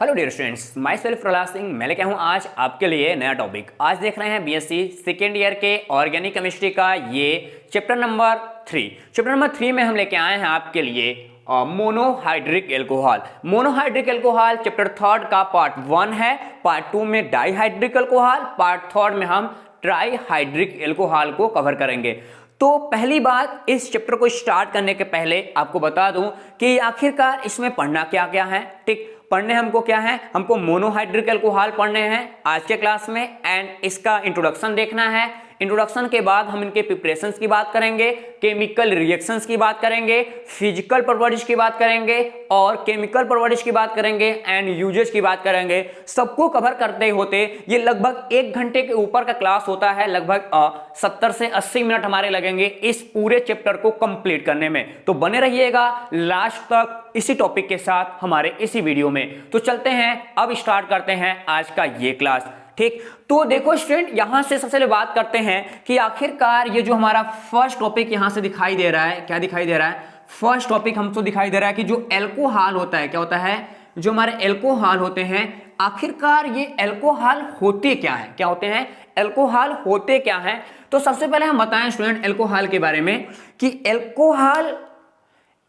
Hello dear students, myself Prahlad Singh. मैं लेके आया हूँ आज आपके लिए नया टॉपिक। आज देख रहे हैं बीएससी सेकेंड ईयर के ऑर्गेनिक केमिस्ट्री का ये चैप्टर नंबर 3। चैप्टर नंबर 3 में हम लेके आए हैं आपके लिए monohydric alcohol. Monohydric alcohol chapter 3 का पार्ट 1 है। पार्ट 2 में डाईहाइड्रिक एल्कोहल, पार्ट 3 में हम ट्राईहाइड्रिक एल्कोहल को कवर करेंगे। तो पहली बात, इस चैप्टर को स्टार्ट करने के पहले आपको बता दूं कि आखिरकार इसमें पढ़ना क्या क्या है। ठीक, पढ़ने हमको क्या है, हमको मोनोहाइड्रिक एल्कोहल पढ़ने हैं आज के क्लास में एंड इसका इंट्रोडक्शन देखना है। इंट्रोडक्शन के बाद हम इनके प्रिपरेशंस की बात करेंगे, केमिकल रिएक्शंस की बात करेंगे, फिजिकल प्रॉपर्टीज की बात करेंगे और केमिकल प्रॉपर्टीज की बात करेंगे एंड यूजेज की बात करेंगे। सबको कवर करते होते ये लगभग 1 घंटे के ऊपर का क्लास होता है। लगभग 70 से 80 मिनट हमारे लगेंगे इस पूरे चैप्टर को कंप्लीट करने में। तो बने रहिएगा लास्ट तक इसी टॉपिक के साथ हमारे इसी वीडियो में। तो चलते हैं, अब स्टार्ट करते हैं आज का ये क्लास। ठीक, तो देखो स्टूडेंट, यहां से सबसे पहले बात करते हैं कि आखिरकार ये जो हमारा फर्स्ट टॉपिक यहां से दिखाई दे रहा है, क्या दिखाई दे रहा है? फर्स्ट टॉपिक हमको दिखाई दे रहा है कि जो एल्कोहल होता है, क्या होता है? जो हमारे एल्कोहल होते हैं, आखिरकार ये एल्कोहल होते क्या है? क्या होते हैं? एल्कोहल होते क्या है? तो सबसे पहले हम बताएं स्टूडेंट एल्कोहल के बारे में कि एल्कोहल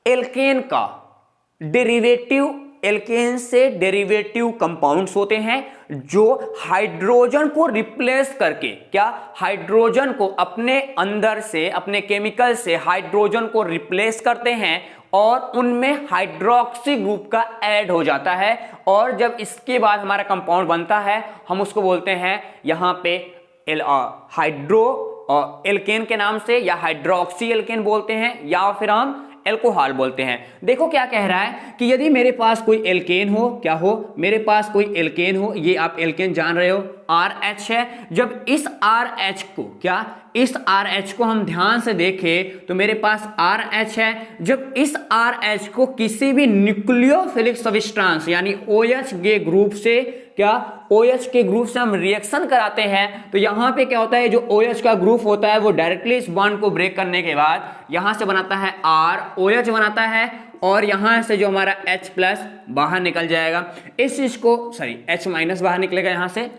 एल्केन का डेरिवेटिव, एल्केन से डेरिवेटिव कंपाउंड्स होते हैं जो हाइड्रोजन को रिप्लेस करके, क्या हाइड्रोजन को अपने अंदर से, अपने केमिकल से हाइड्रोजन को रिप्लेस करते हैं और उनमें हाइड्रोक्सी ग्रुप का ऐड हो जाता है। और जब इसके बाद हमारा कंपाउंड बनता है हम उसको बोलते हैं यहां पे हाइड्रो एल्केन के नाम से, या हाइड्रोक्सी एल्केन बोलते हैं, या फिर हम एल्कोहल बोलते हैं। देखो क्या कह रहा है कि यदि मेरे पास कोई एल्केन हो, क्या हो, मेरे पास कोई एल्केन हो, ये आप एल्केन जान रहे हो RH है। जब इस RH को, क्या इस RH को हम ध्यान से देखें तो मेरे पास RH है। जब इस RH को किसी भी न्यूक्लियोफिलिक सब्सटेंस यानी OH के ग्रुप से, क्या OH के ग्रुप से हम रिएक्शन कराते हैं तो यहां पे क्या होता है, जो OH का ग्रुप होता है वो डायरेक्टली इस बॉन्ड को ब्रेक करने के बाद यहां से बनाता है OH बनाता है और यहां से जो हमारा H+ बाहर निकल जाएगा। इस चीज को H- बाहर निकलेगा यहां से,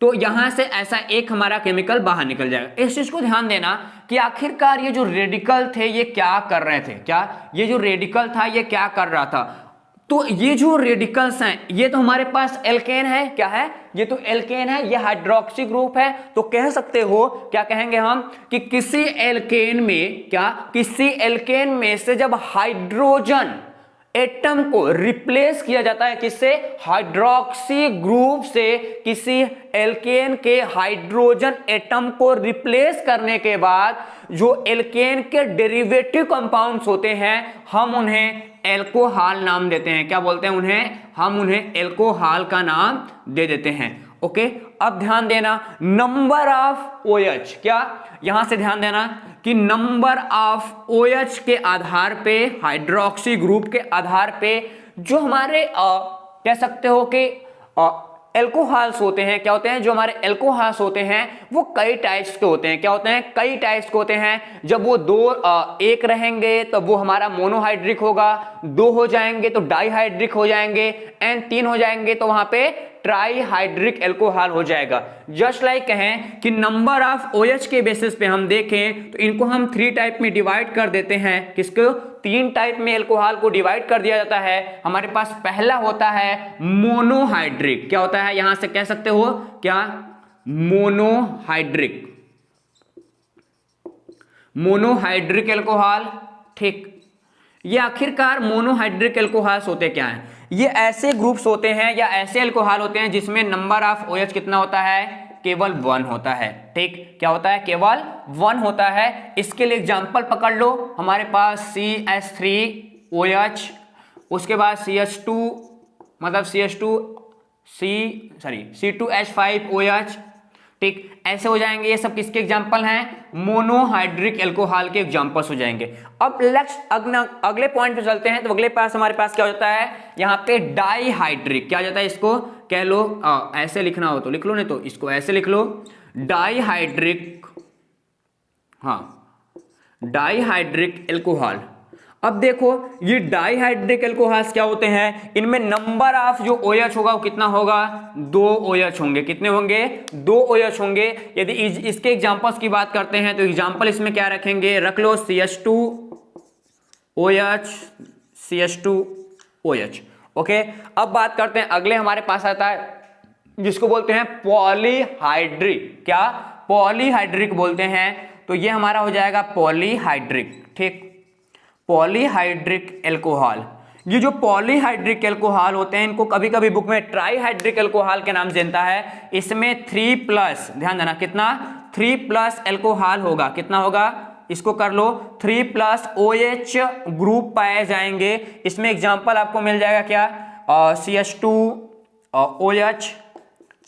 तो यहां से ऐसा एक हमारा केमिकल बाहर निकल जाएगा। इस चीज को ध्यान देना कि आखिरकार ये जो रेडिकल थे ये क्या कर रहे थे, क्या ये जो रेडिकल था ये क्या कर रहा था? तो ये जो रेडिकल्स हैं ये तो हमारे पास एल्केन है, क्या है? ये तो एल्केन है, ये हाइड्रोक्सी ग्रुप है। तो कह सकते हो, क्या कहेंगे हम, कि किसी एल्केन में, क्या किसी एल्केन में से जब हाइड्रोजन एटम को रिप्लेस किया जाता है, किससे? हाइड्रोक्सी ग्रुप से किसी एल्केन के हाइड्रोजन एटम को रिप्लेस करने के बाद जो एल्केन के डेरिवेटिव कंपाउंड्स होते हैं हम उन्हें एल्कोहल नाम देते हैं। क्या बोलते हैं उन्हें? हम उन्हें एल्कोहल का नाम दे देते हैं। ओके, अब ध्यान देना नंबर ऑफ OH, क्या यहां से ध्यान देना कि नंबर ऑफ OH के आधार पे, हाइड्रोक्सी ग्रुप के आधार पे जो हमारे कह सकते हो कि एल्कोहल्स होते हैं, क्या होते हैं, जो हमारे एल्कोहल्स होते हैं वो कई टाइप्स के होते हैं। क्या होते हैं? कई टाइप्स के होते हैं। जब वो एक रहेंगे तब वो हमारा मोनोहाइड्रिक होगा, 2 हो जाएंगे तो डाईहाइड्रिक हो जाएंगे एंड 3 हो जाएंगे तो वहां पे ट्राईहाइड्रिक एल्कोहल हो जाएगा। जस्ट लाइक कहें कि नंबर ऑफ OH के बेसिस पे हम देखें तो इनको हम 3 टाइप में डिवाइड कर देते हैं। किसको? 3 टाइप में एल्कोहल को डिवाइड कर दिया जाता है। हमारे पास पहला होता है मोनोहाइड्रिक। क्या होता है? यहां से कह सकते हो, क्या मोनोहाइड्रिक, मोनोहाइड्रिक एल्कोहल। ठीक, ये आखिरकार मोनोहाइड्रिक एल्कोहल्स होते क्या हैं? ये ऐसे ग्रुप्स होते हैं या ऐसे एल्कोहल होते हैं जिसमें नंबर ऑफ OH कितना होता है? केवल 1 होता है। ठीक, क्या होता है? केवल 1 होता है। इसके लिए एग्जांपल पकड़ लो, हमारे पास CH3OH, उसके बाद CH2 मतलब C2H5OH। ठीक, ऐसे हो जाएंगे। ये सब किसके एग्जांपल हैं? मोनोहाइड्रिक एल्कोहल के एग्जांपल्स हो जाएंगे। अब नेक्स्ट अगले पॉइंट पे चलते हैं। तो अगले पास हमारे पास क्या हो जाता है? यहाँ पे डाईहाइड्रिक। क्या हो जाता है? इसको कह लो, ऐसे लिखना हो तो लिख लो, नहीं तो इसको ऐसे लिख लो, डाईहाइड्रिक, हाँ डाईहाइड्रिक एल्कोहल। अब देखो ये डाइहाइड्रिक एल्कोहल्स क्या होते हैं, इनमें नंबर ऑफ जो OH होगा वो कितना होगा, 2 OH होंगे। कितने होंगे, 2 OH होंगे। यदि इसके एग्जांपल्स की बात करते हैं तो एग्जांपल इसमें क्या रखेंगे, रख लो CH2OH CH2OH। ओके, अब बात करते हैं अगले हमारे पास आता है जिसको बोलते हैं पॉलीहाइड्रिक। क्या, पॉलीहाइड्रिक बोलते हैं। तो ये हमारा हो जाएगा पॉलीहाइड्रिक। ठीक, पॉलीहाइड्रिक एल्कोहल। ये जो पॉलीहाइड्रिक एल्कोहल होते हैं इनको कभी कभी बुक में ट्राईहाइड्रिक एल्कोहल के नाम से जानता है। इसमें 3+, ध्यान देना कितना, 3+ एल्कोहल होगा। कितना होगा, इसको कर लो, 3+ OH ग्रुप पाए जाएंगे। इसमें एग्जांपल आपको मिल जाएगा क्या, CH2OH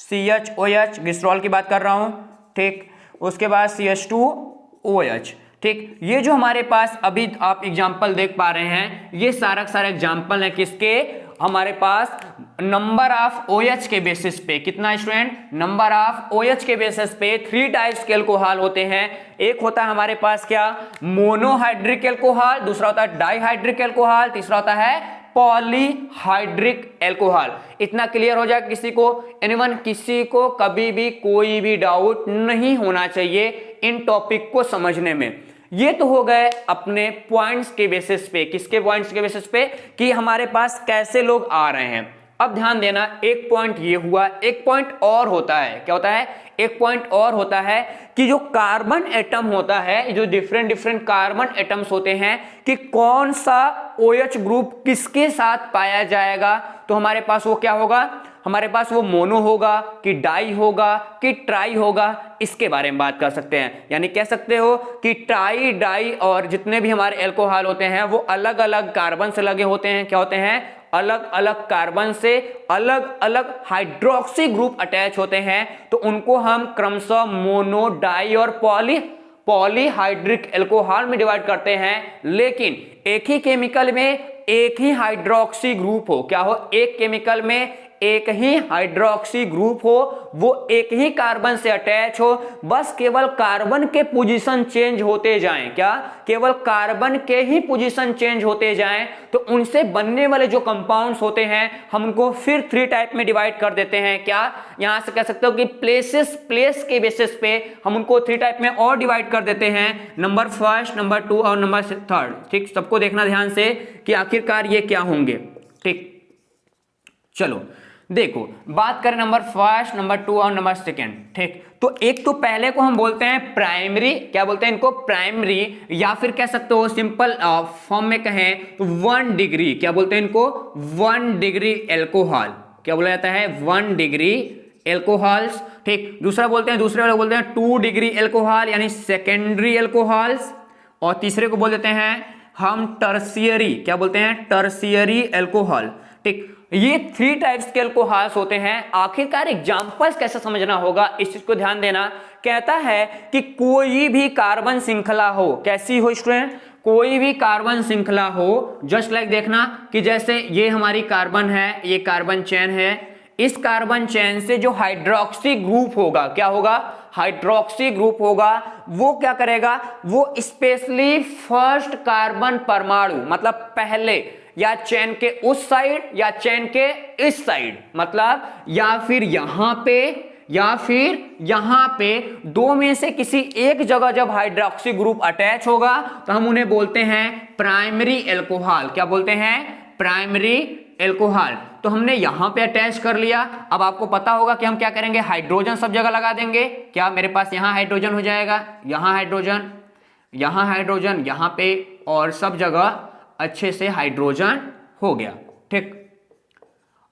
CHOH ग्लिसरॉल की बात कर रहा हूं। ठीक, उसके बाद CH2OH। ठीक, ये जो हमारे पास अभी आप एग्जाम्पल देख पा रहे हैं ये सारा एग्जाम्पल है किसके, हमारे पास नंबर ऑफ OH के बेसिस पे। कितना स्टूडेंट, नंबर ऑफ OH के बेसिस पे 3 टाइप्स के एल्कोहल होते हैं। एक होता है हमारे पास क्या, मोनोहाइड्रिक एल्कोहल, दूसरा होता है डाइहाइड्रिक एल्कोहल, तीसरा होता है पॉलीहाइड्रिक एल्कोहल। इतना क्लियर हो जाए किसी को, एनीवन, किसी को कभी भी कोई भी डाउट नहीं होना चाहिए इन टॉपिक को समझने में। ये तो हो गए अपने पॉइंट्स के बेसिस पे। किसके पॉइंट्स के बेसिस पे, कि हमारे पास कैसे लोग आ रहे हैं। अब ध्यान देना, एक पॉइंट ये हुआ, एक पॉइंट और होता है। क्या होता है, एक पॉइंट और होता है कि जो कार्बन एटम होता है, जो डिफरेंट कार्बन एटम्स होते हैं, कि कौन सा OH ग्रुप किसके साथ पाया जाएगा। तो हमारे पास वो क्या होगा, हमारे पास वो मोनो होगा कि डाई होगा कि ट्राई होगा, इसके बारे में बात कर सकते हैं। यानी कह सकते हो कि ट्राई, डाई और जितने भी हमारे एल्कोहल होते हैं वो अलग अलग कार्बन से लगे होते हैं। क्या होते हैं, अलग अलग कार्बन से अलग अलग हाइड्रोक्सी ग्रुप अटैच होते हैं। तो उनको हम क्रमशः मोनो, डाई और पॉलीहाइड्रिक एल्कोहल में डिवाइड करते हैं। लेकिन एक ही केमिकल में एक ही हाइड्रोक्सी ग्रुप हो, क्या हो, एक केमिकल में एक ही हाइड्रोक्सी ग्रुप हो, वो एक ही कार्बन से अटैच हो, बस केवल कार्बन के पोजीशन चेंज होते जाएं। क्या, केवल कार्बन के ही पोजीशन चेंज होते जाएं, तो उनसे बनने वाले जो कंपाउंड्स होते हैं हम उनको फिर 3 टाइप में डिवाइड कर देते हैं। क्या, यहां से कह सकते हो कि प्लेस के बेसिस पे हम उनको 3 टाइप में और डिवाइड कर देते हैं, नंबर 1, नंबर 2 और नंबर 3। ठीक, सबको देखना ध्यान से कि आखिरकार ये क्या होंगे। ठीक, चलो देखो, बात करें नंबर 1, नंबर 2 और नंबर 2। ठीक, तो एक तो पहले को हम बोलते हैं प्राइमरी। क्या बोलते हैं इनको, प्राइमरी, या फिर कह सकते हो सिंपल फॉर्म में कहें तो 1 डिग्री। क्या बोलते हैं इनको, 1 डिग्री एल्कोहल। क्या बोला जाता है, 1 डिग्री एल्कोहल्स। ठीक, दूसरा बोलते हैं, दूसरे वाले बोलते हैं 2 डिग्री एल्कोहल यानी सेकेंडरी एल्कोहल्स। और तीसरे को बोल देते हैं हम टर्शियरी। क्या बोलते हैं, टर्शियरी एल्कोहल। ठीक, ये 3 टाइप्स के एल्कोहल्स होते हैं। आखिरकार एग्जांपल्स कैसे समझना होगा, इस चीज को ध्यान देना। कहता है कि कोई भी कार्बन श्रृंखला हो, कैसी हो स्टूडेंट, कोई भी कार्बन श्रृंखला हो, जस्ट लाइक देखना कि जैसे ये हमारी कार्बन है, ये कार्बन चेन है, इस कार्बन चेन से जो हाइड्रोक्सी ग्रुप होगा, क्या होगा, हाइड्रोक्सी ग्रुप होगा, वो क्या करेगा, वो स्पेशली फर्स्ट कार्बन परमाणु, मतलब पहले या चेन के उस साइड या चेन के इस साइड, मतलब या फिर यहां पे या फिर यहां पे, 2 में से किसी एक जगह जब हाइड्रोक्सी ग्रुप अटैच होगा तो हम उन्हें बोलते हैं प्राइमरी एल्कोहल। क्या बोलते हैं, प्राइमरी एल्कोहल। तो हमने यहां पे अटैच कर लिया। अब आपको पता होगा कि हम क्या करेंगे, हाइड्रोजन सब जगह लगा देंगे। क्या, मेरे पास यहां हाइड्रोजन हो जाएगा, यहां हाइड्रोजन, यहां हाइड्रोजन, यहां पे, और सब जगह अच्छे से हाइड्रोजन हो गया। ठीक,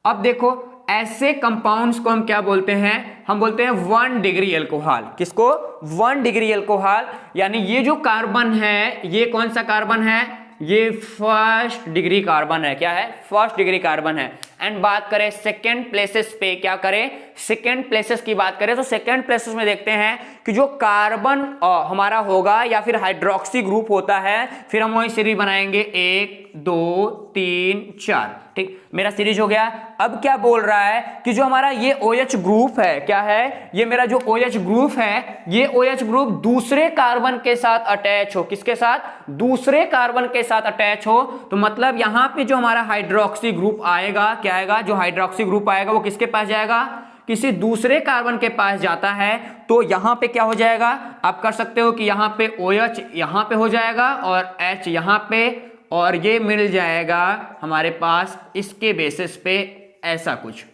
अब देखो ऐसे कंपाउंड्स को हम क्या बोलते हैं, हम बोलते हैं 1 डिग्री एल्कोहल। किसको, 1 डिग्री एल्कोहल। यानी ये जो कार्बन है, ये कौन सा कार्बन है, ये 1st डिग्री कार्बन है। क्या है, 1st डिग्री कार्बन है। एंड बात करें सेकेंड प्लेसेस पे, क्या करें, सेकेंड प्लेसेस की बात करें तो सेकेंड प्लेसेस में देखते हैं कि जो कार्बन हमारा होगा या फिर हाइड्रोक्सी ग्रुप होता है, फिर हम वही सीरीज बनाएंगे 1 2 3 4। ठीक, मेरा सीरीज हो गया। अब क्या बोल रहा है कि जो हमारा ये OH ग्रुप है, क्या है, ये मेरा जो OH ग्रुप है, ये OH ग्रुप दूसरे कार्बन के साथ अटैच हो। किसके साथ? दूसरे कार्बन के साथ अटैच हो। तो मतलब यहां पे जो हमारा हाइड्रोक्सी ग्रुप आएगा, क्या आएगा, जो हाइड्रोक्सी ग्रुप आएगा वो किसके पास जाएगा? किसी दूसरे कार्बन के पास जाता है। तो यहां पे क्या हो जाएगा, आप कर सकते हो कि यहां पे OH यहां पे हो जाएगा और H यहां पे, और ये मिल जाएगा हमारे पास इसके बेसिस पे ऐसा कुछ।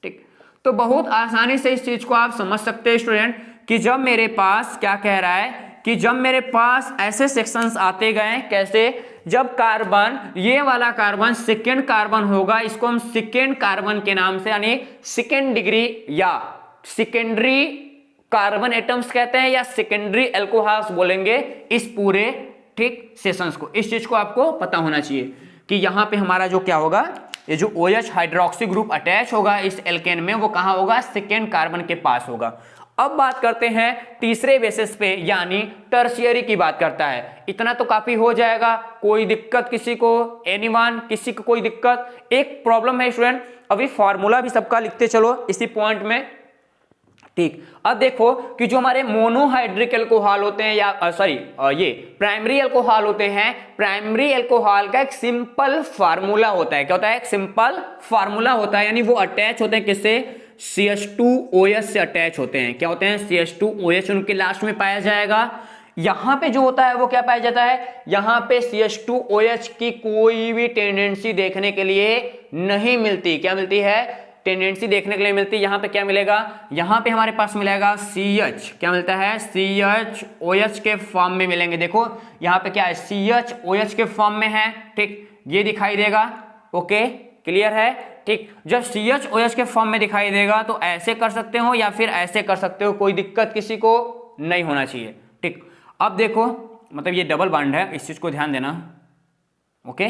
ठीक, तो बहुत आसानी से इस चीज को आप समझ सकते हैं स्टूडेंट कि जब मेरे पास क्या कह रहा है कि जब मेरे पास ऐसे सेक्शंस आते गए, कैसे, जब कार्बन, ये वाला कार्बन सेकेंड कार्बन होगा, इसको हम सेकेंड कार्बन के नाम से यानी सेकेंड डिग्री या सेकेंडरी कार्बन एटम्स कहते हैं या सेकेंडरी एल्कोहल्स बोलेंगे इस पूरे, ठीक, सेशंस को। इस चीज को आपको पता होना चाहिए कि यहां पे हमारा जो क्या होगा, ये जो OH हाइड्रोक्सी ग्रुप अटैच होगा इस एल्केन में, वो कहां होगा? सेकेंड कार्बन के पास होगा। अब बात करते हैं तीसरे बेसिस पे यानी टर्शियरी की बात करता है। इतना तो काफी हो जाएगा, कोई दिक्कत किसी को? एनीवन, किसी को कोई दिक्कत? एक प्रॉब्लम है स्टूडेंट, अभी फॉर्मूला भी सबका लिखते चलो इसी पॉइंट में। ठीक, अब देखो कि जो हमारे मोनोहाइड्रिक एल्कोहल होते हैं या ये प्राइमरी एल्कोहल होते हैं, प्राइमरी एल्कोहल का एक सिंपल फार्मूला होता है। क्या होता है? एक सिंपल फार्मूला होता है, यानी वो अटैच होते हैं किससे? CH2OH से अटैच होते हैं। क्या होते हैं? CH2OH उनके लास्ट में पाया जाएगा। यहां पे जो होता है वो क्या पाया जाता है? यहां पे CH2OH की कोई भी टेंडेंसी देखने के लिए नहीं मिलती। क्या मिलती है? टेंडेंसी देखने के लिए मिलती। यहां पे क्या मिलेगा? यहां पे हमारे पास मिलेगा CH, क्या मिलता है? CHOH के फॉर्म में मिलेंगे। देखो यहां पे क्या है? CHOH के फॉर्म में है। ठीक, ये दिखाई देगा। ओके, क्लियर है? ठीक, जब CHOH के फॉर्म में दिखाई देगा तो ऐसे कर सकते हो या फिर ऐसे कर सकते हो, कोई दिक्कत किसी को नहीं होना चाहिए। ठीक, अब देखो, मतलब ये डबल बॉन्ड है, इस चीज को ध्यान देना। ओके,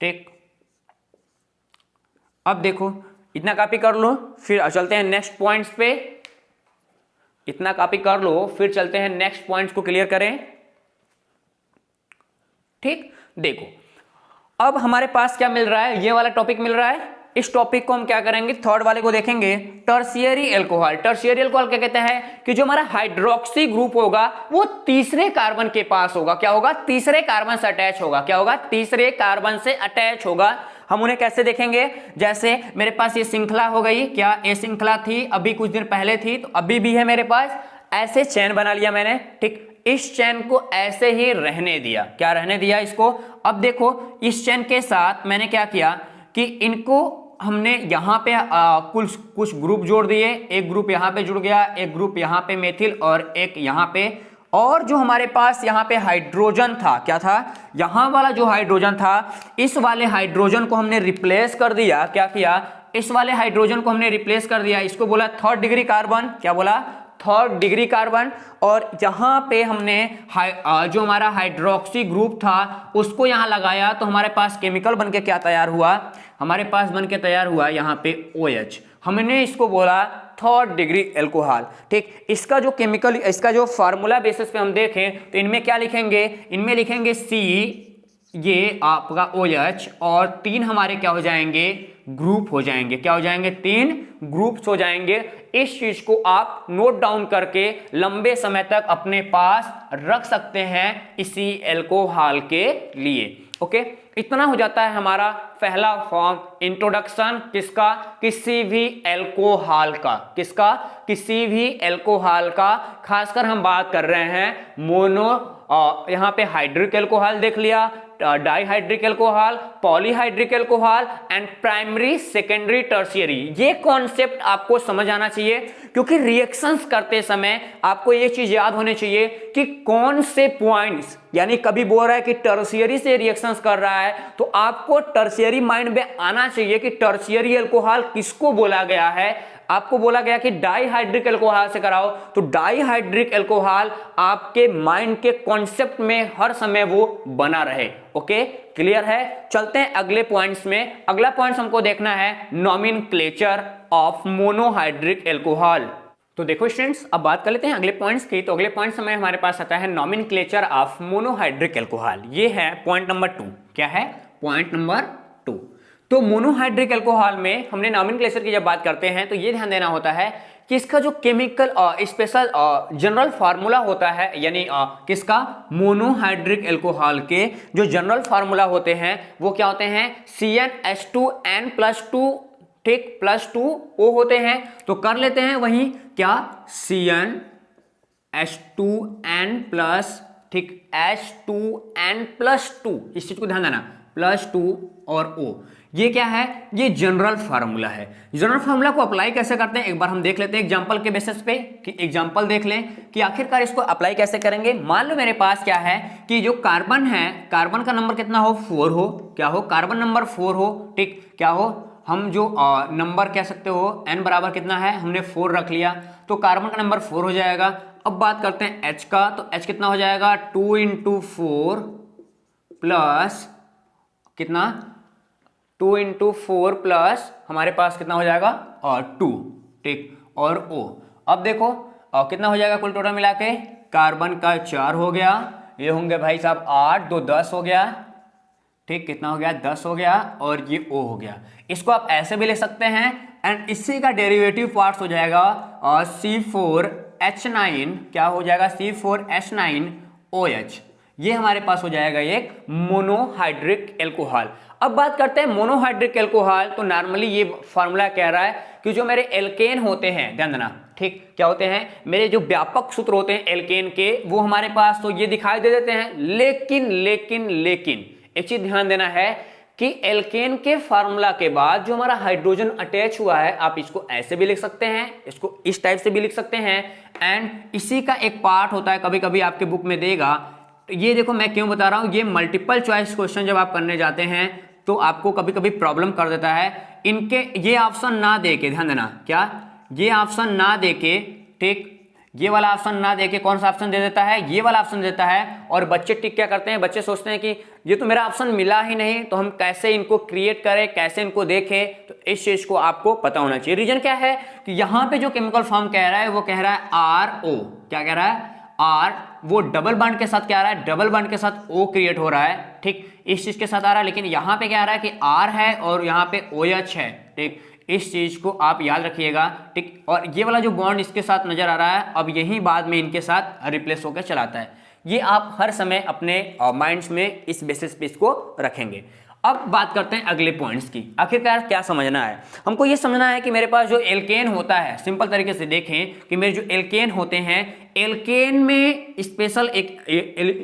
ठीक, अब देखो इतना कॉपी कर लो, फिर चलते हैं नेक्स्ट पॉइंट्स पे। इतना कॉपी कर लो, फिर चलते हैं नेक्स्ट पॉइंट्स को क्लियर करें। ठीक, देखो अब हमारे पास क्या मिल रहा है? ये वाला टॉपिक मिल रहा है। इस टॉपिक को हम क्या करेंगे? थर्ड वाले को देखेंगे, टर्शियरी एल्कोहल। टर्शियरी एल्कोहल क्या कहते हैं कि जो हमारा हाइड्रोक्सी ग्रुप होगा वो तीसरे कार्बन के पास होगा। क्या होगा? तीसरे कार्बन से अटैच होगा। क्या होगा? तीसरे कार्बन से अटैच होगा। हम उन्हें कैसे देखेंगे? जैसे मेरे पास ये श्रृंखला हो गई, क्या ये श्रृंखला थी अभी कुछ दिन पहले थी, तो अभी भी है मेरे पास। ऐसे चैन बना लिया मैंने। ठीक, इस चैन को ऐसे ही रहने दिया। क्या रहने दिया इसको? अब देखो इस चैन के साथ मैंने क्या किया कि इनको हमने यहाँ पे कुछ ग्रुप जोड़ दिए। एक ग्रुप यहाँ पे जुड़ गया, एक ग्रुप यहाँ पे मेथिल और एक यहाँ पे, और जो हमारे पास यहाँ पे हाइड्रोजन था, क्या था? यहाँ वाला जो हाइड्रोजन था, इस वाले हाइड्रोजन को हमने रिप्लेस कर दिया। क्या किया? इस वाले हाइड्रोजन को हमने रिप्लेस कर दिया। इसको बोला थर्ड डिग्री कार्बन। क्या बोला? Third degree carbon. और यहाँ पे हमने जो हमारा हाइड्रोक्सी ग्रुप था उसको यहाँ लगाया, तो हमारे पास केमिकल बनके क्या तैयार हुआ? हमारे पास बनके तैयार हुआ यहाँ पे OH। हमने इसको बोला थर्ड डिग्री एल्कोहल। ठीक, इसका जो केमिकल, इसका जो फार्मूला बेसिस पे हम देखें तो इनमें क्या लिखेंगे? इनमें लिखेंगे C, ये आपका OH, और 3 हमारे क्या हो जाएंगे? ग्रुप हो जाएंगे। क्या हो जाएंगे? 3 ग्रुप्स हो जाएंगे। इस चीज को आप नोट डाउन करके लंबे समय तक अपने पास रख सकते हैं इसी एल्कोहल के लिए। ओके, इतना हो जाता है हमारा पहला फॉर्म, इंट्रोडक्शन किसका? किसी भी एल्कोहल का। किसका? किसी भी एल्कोहल का। खासकर हम बात कर रहे हैं मोनो, यहाँ पे हाइड्रिक एल्कोहल देख लिया, dihydric alcohol, polyhydric alcohol and primary, secondary, tertiary. ये कॉन्सेप्ट आपको समझ आना चाहिए, क्योंकि रिएक्शंस करते समय आपको ये चीज याद होनी चाहिए कि कौन से पॉइंट्स, यानी कभी बोल रहा है कि टर्शियरी से रिएक्शंस कर रहा है तो आपको टर्शियरी माइंड में आना चाहिए कि टर्शियरी एल्कोहल किसको बोला गया है। आपको बोला गया कि डाइहाइड्रिक एल्कोहल से कराओ, तो डाइहाइड्रिक एल्कोहल आपके माइंड के कॉन्सेप्ट में हर समय वो बना रहे। ओके, क्लियर है? चलते हैं अगले पॉइंट्स में। अगला पॉइंट्स हमको देखना है नॉमेनक्लेचर ऑफ मोनोहाइड्रिक एल्कोहल। तो देखो स्टूडेंट्स, अब बात कर लेते हैं अगले पॉइंट्स की। तो अगले पॉइंट्स में हमारे पास आता है नॉमेनक्लेचर ऑफ मोनोहाइड्रिक एल्कोहल। ये है पॉइंट नंबर 2। क्या है? Point number 2। तो मोनोहाइड्रिक एल्कोहल में हमने नॉमेनक्लेचर की जब बात करते हैं तो ये ध्यान देना होता है कि इसका जो केमिकल स्पेशल जनरल फार्मूला होता है, यानी किसका? मोनोहाइड्रिक एल्कोहल के जो जनरल फार्मूला होते हैं वो क्या होते हैं? CnH2n+2, ठीक, +2O होते हैं। तो कर लेते हैं वही क्या? CnH2n+, ठीक, H2n+2, इस चीज को ध्यान देना, +2 और O। ये क्या है? ये जनरल फार्मूला है। जनरल फार्मूला को अप्लाई कैसे करते हैं एक बार हम देख लेते हैं एग्जांपल के बेसिस पे, कि एग्जांपल देख लें कि आखिरकार इसको अप्लाई कैसे करेंगे। मान लो मेरे पास क्या है कि जो कार्बन है, कार्बन का नंबर कितना हो? 4 हो। क्या हो? कार्बन नंबर 4 हो, ठीक, क्या हो? हम जो नंबर कह सकते हो n बराबर कितना है, हमने 4 रख लिया, तो कार्बन का नंबर 4 हो जाएगा। अब बात करते हैं H का, तो H कितना हो जाएगा? 2 × 4 प्लस कितना? 2 × 4 प्लस हमारे पास कितना हो जाएगा? और 2, ठीक, और O। अब देखो कितना हो जाएगा कुल टोटल मिला के? कार्बन का 4 हो गया, ये होंगे भाई साहब 8, 2 10 हो गया, ठीक, कितना हो गया? 10 हो गया, और ये O हो गया। इसको आप ऐसे भी ले सकते हैं, एंड इसी का डेरिवेटिव पार्ट्स हो जाएगा और C4H9, क्या हो जाएगा? C4H9OH। ये हमारे पास हो जाएगा एक मोनोहाइड्रिक एल्कोहल। अब बात करते हैं मोनोहाइड्रिक एल्कोहल। तो नॉर्मली ये फार्मूला कह रहा है कि जो मेरे एल्केन होते हैं, ध्यान देना, ठीक, क्या होते हैं? मेरे जो व्यापक सूत्र होते हैं एल्केन के, वो हमारे पास तो ये दिखाई दे देते हैं, लेकिन एक चीज ध्यान देना है कि एल्केन के फार्मूला के बाद जो हमारा हाइड्रोजन अटैच हुआ है, आप इसको ऐसे भी लिख सकते हैं, इसको इस टाइप से भी लिख सकते हैं, एंड इसी का एक पार्ट होता है, कभी कभी आपके बुक में देगा। ये देखो मैं क्यों बता रहा हूं, ये मल्टीपल चॉइस क्वेश्चन जब आप करने जाते हैं तो आपको कभी कभी प्रॉब्लम कर देता है। इनके ये ऑप्शन ना दे के, ध्यान देना, क्या? ये ऑप्शन ना दे के, ठीक, ये वाला ऑप्शन ना देके कौन सा ऑप्शन दे देता है? ये वाला ऑप्शन देता है। और बच्चे टिक क्या करते हैं? बच्चे सोचते हैं कि ये तो मेरा ऑप्शन मिला ही नहीं, तो हम कैसे इनको क्रिएट करें, कैसे इनको देखें। तो इस चीज को आपको पता होना चाहिए। रीजन क्या है कि यहाँ पे जो केमिकल फॉर्म कह रहा है वो कह रहा है RO, क्या कह रहा है? R, वो डबल बॉन्ड के साथ क्या आ रहा है? डबल बॉन्ड के साथ O क्रिएट हो रहा है, ठीक, इस चीज के साथ आ रहा है। लेकिन यहाँ पे क्या आ रहा है कि R है और यहाँ पे OH है, ठीक, इस चीज को आप याद रखिएगा, ठीक। और ये वाला जो बॉन्ड इसके साथ नजर आ रहा है, अब यही बाद में इनके साथ रिप्लेस होकर चलाता है। ये आप हर समय अपने माइंड्स में इस बेसिस पे इसको रखेंगे। अब बात करते हैं अगले पॉइंट्स की। आखिरकार क्या समझना है हमको? ये समझना है कि मेरे पास जो एल्केन होता है, सिंपल तरीके से देखें कि मेरे जो एल्केन होते हैं, एल्केन में स्पेशल एक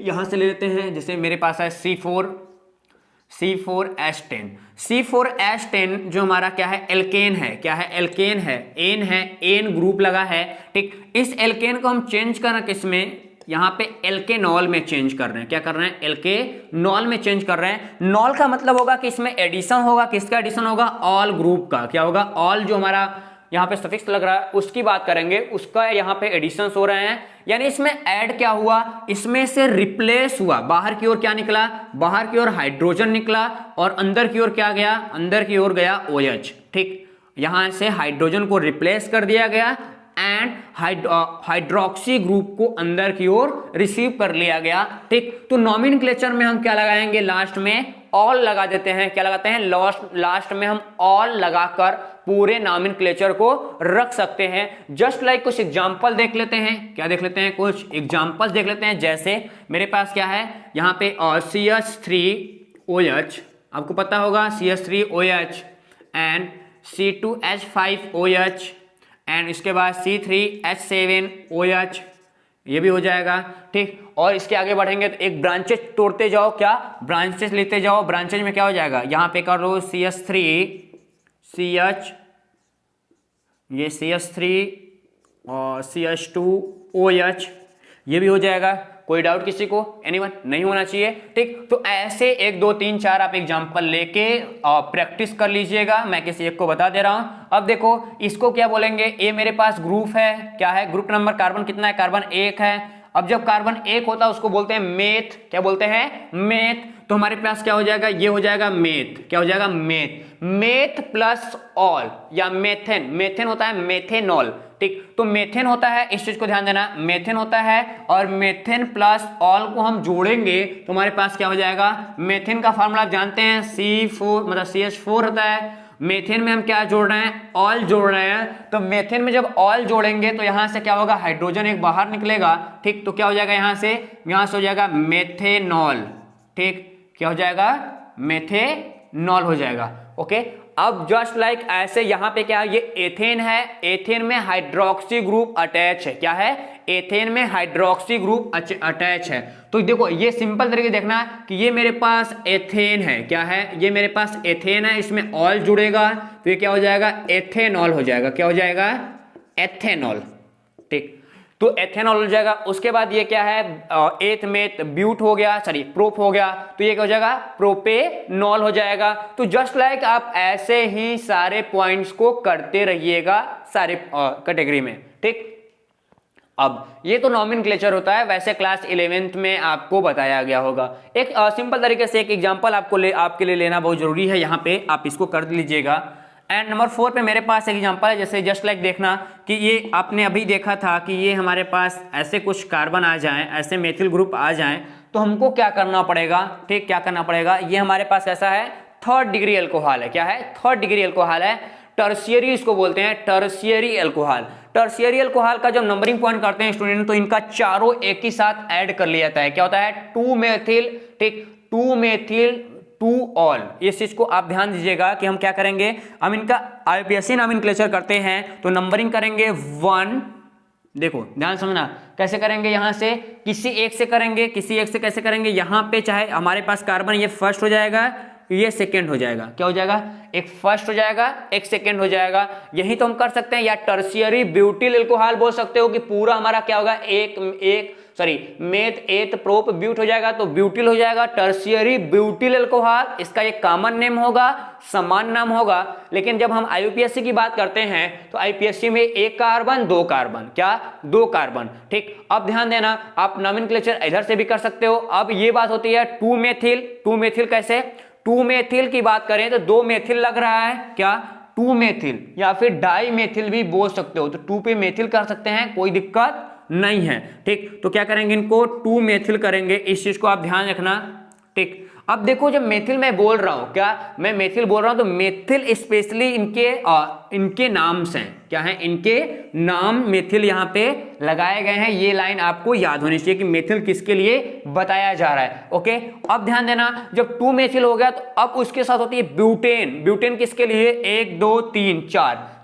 यहां से ले लेते हैं, जैसे मेरे पास है C4H10। C4H10 जो हमारा क्या है? एल्केन है। क्या है? एल्केन है, एन है, एन ग्रुप लगा है, ठीक। इस एल्केन को हम चेंज कर रहे हैं किसमें? यहाँ पे एल्केनॉल में चेंज कर रहे हैं। क्या कर रहे हैं? एल्केनॉल में चेंज कर रहे हैं। नॉल का मतलब होगा कि इसमें एडिशन होगा, किसका एडिशन होगा? ऑल ग्रुप का। क्या होगा? ऑल जो हमारा यहाँ पे सफिक्स लग रहा है उसकी बात करेंगे, उसका यहाँ पे एडिशन हो रहे हैं, यानी इसमें ऐड क्या हुआ? इसमें से रिप्लेस हुआ। बाहर की ओर क्या निकला? बाहर की ओर हाइड्रोजन निकला, और अंदर की ओर क्या गया? अंदर की ओर गया OH, ठीक। यहां से हाइड्रोजन को रिप्लेस कर दिया गया एंड हाइड्रोक्सी ग्रुप को अंदर की ओर रिसीव कर लिया गया, ठीक। तो नॉमेनक्लेचर में हम क्या लगाएंगे? लास्ट में ऑल लगा देते हैं। क्या लगाते हैं? लास्ट में हम ऑल लगाकर पूरे नॉमेनक्लेचर को रख सकते हैं। जस्ट लाइक कुछ एग्जांपल देख लेते हैं। क्या देख लेते हैं? कुछ एग्जांपल्स देख लेते हैं। जैसे मेरे पास क्या है यहाँ पे CH3OH, आपको पता होगा CH3OH एंड C2H5OH एंड इसके बाद C3H7OH, ये भी हो जाएगा, ठीक। और इसके आगे बढ़ेंगे तो एक ब्रांचेस तोड़ते जाओ। क्या? ब्रांचेस लेते जाओ। ब्रांचेज में क्या हो जाएगा? यहाँ पे कर लो CH3CH, ये CH3 और CH2OH, ये भी हो जाएगा। कोई डाउट किसी को? एनीवन? नहीं होना चाहिए, ठीक। तो ऐसे 1 2 3 4 आप एग्जांपल लेके प्रैक्टिस कर लीजिएगा। मैं किसी एक को बता दे रहा हूं। अब देखो इसको क्या बोलेंगे? ये मेरे पास ग्रुप है। क्या है? ग्रुप नंबर कार्बन कितना है? कार्बन 1 है। अब जब कार्बन एक होता है उसको बोलते हैं मेथ, क्या बोलते हैं? मेथ। तो हमारे पास क्या हो जाएगा? ये हो जाएगा मेथ। क्या हो जाएगा? मेथ। मेथ प्लस ऑल या मेथेन, मेथेन होता है मेथेनॉल, ठीक। तो मेथेन होता है, इस चीज को ध्यान देना, मेथेन होता है और मेथेन प्लस ऑल को हम जोड़ेंगे तो हमारे पास क्या हो जाएगा? मेथेन का फार्मूला आप जानते हैं, C4 मतलब CH4 होता है। मेथेन में हम क्या जोड़ रहे हैं? ऑल जोड़ रहे हैं। तो मेथेन में जब ऑल जोड़ेंगे तो यहां से क्या होगा? हाइड्रोजन एक बाहर निकलेगा, ठीक। तो क्या हो जाएगा? यहां से हो जाएगा मेथेनॉल, ठीक। क्या हो जाएगा? मेथेनॉल हो जाएगा, ओके। अब जस्ट लाइक ऐसे यहां पे क्या है? ये एथेन है, एथेन में हाइड्रोक्सी ग्रुप अटैच है। क्या है? एथेन में हाइड्रोक्सी ग्रुप अटैच है। तो देखो ये सिंपल तरीके देखना कि ये मेरे पास एथेन है। क्या है? ये मेरे पास एथेन है, इसमें ऑल जुड़ेगा तो ये क्या हो जाएगा? एथेनॉल हो जाएगा। क्या हो जाएगा? एथेनॉल, ठीक। तो एथेनॉल हो जाएगा। उसके बाद ये क्या है? एथ मेथ ब्यूट हो गया, सॉरी प्रोप हो गया, तो ये क्या हो जाएगा? प्रोपेनॉल हो जाएगा। तो जस्ट लाइक आप ऐसे ही सारे पॉइंट्स को करते रहिएगा सारे कैटेगरी में, ठीक। अब ये तो नॉमेनक्लेचर होता है, वैसे क्लास 11th में आपको बताया गया होगा। एक सिंपल तरीके से एक एग्जांपल आपके लिए लेना बहुत जरूरी है, यहाँ पे आप इसको कर लीजिएगा। एंड नंबर 4 पे मेरे पास एक एग्जांपल है, जैसे जस्ट लाइक देखना कि ये आपने अभी देखा था कि ये हमारे पास ऐसे कुछ कार्बन आ जाएं, ऐसे मेथिल ग्रुप आ जाएं, तो हमको क्या करना पड़ेगा, ठीक। क्या करना पड़ेगा? ये हमारे पास ऐसा है, 3rd डिग्री एल्कोहल है। क्या है? 3rd डिग्री एल्कोहल है। टर्शियरी इसको बोलते हैं, टर्शियरी एल्कोहल। टर्शियरी एल्कोहल का जब नंबरिंग पॉइंट करते हैं स्टूडेंट तो इनका चारों एक ही साथ ऐड कर लिया जाता है। क्या होता है? 2 मेथिल, ठीक, 2 मेथिल 2 ऑल। इस चीज को आप ध्यान दीजिएगा कि हम क्या करेंगे, हम इनका आईयूपीएसी नॉमेनक्लेचर करते हैं तो नंबरिंग करेंगे 1। देखो ध्यान समझना कैसे करेंगे, यहां से किसी एक से करेंगे, किसी एक से कैसे करेंगे, यहां पे चाहे हमारे पास कार्बन ये फर्स्ट हो जाएगा, ये सेकंड हो जाएगा। क्या हो जाएगा? एक फर्स्ट हो जाएगा, एक सेकंड हो जाएगा। यही तो हम कर सकते हैं, या टर्शियरी ब्यूटिल एल्कोहल बोल सकते हो कि पूरा हमारा क्या होगा? मेथ एथ प्रोप ब्यूट हो जाएगा तो ब्यूटिल हो जाएगा, टर्शियरी ब्यूटिल एल्कोहल। इसका एक कॉमन नेम होगा, समान नाम होगा। लेकिन जब हम आईयूपीएसी की बात करते हैं तो आईयूपीएसी में 1 कार्बन 2 कार्बन, क्या 2 कार्बन, ठीक। अब ध्यान देना, आप नॉमेनक्लेचर इधर से भी कर सकते हो। अब ये बात होती है 2 मेथिल। 2 मेथिल कैसे? 2 मेथिल की बात करें तो 2 मेथिल लग रहा है, क्या 2 मेथिल, या फिर डाई मेथिल भी बोल सकते हो। तो 2 पे मेथिल कर सकते हैं, कोई दिक्कत नहीं है, ठीक। तो क्या करेंगे, इनको 2 मेथिल करेंगे, इस चीज को आप ध्यान रखना, ठीक। अब देखो जब मेथिल मैं बोल रहा हूं, क्या मैं मेथिल बोल रहा हूं तो मेथिल स्पेशली इनके नाम से हैं। क्या है? इनके नाम मेथिल यहाँ पे लगाए गए हैं। ये लाइन आपको याद होनी चाहिए कि मेथिल किसके लिए बताया जा रहा है, ओके। अब ध्यान देना, जब 2 मेथिल हो गया तो अब उसके साथ होती है ब्यूटेन। ब्यूटेन किसके लिए? 1 2 3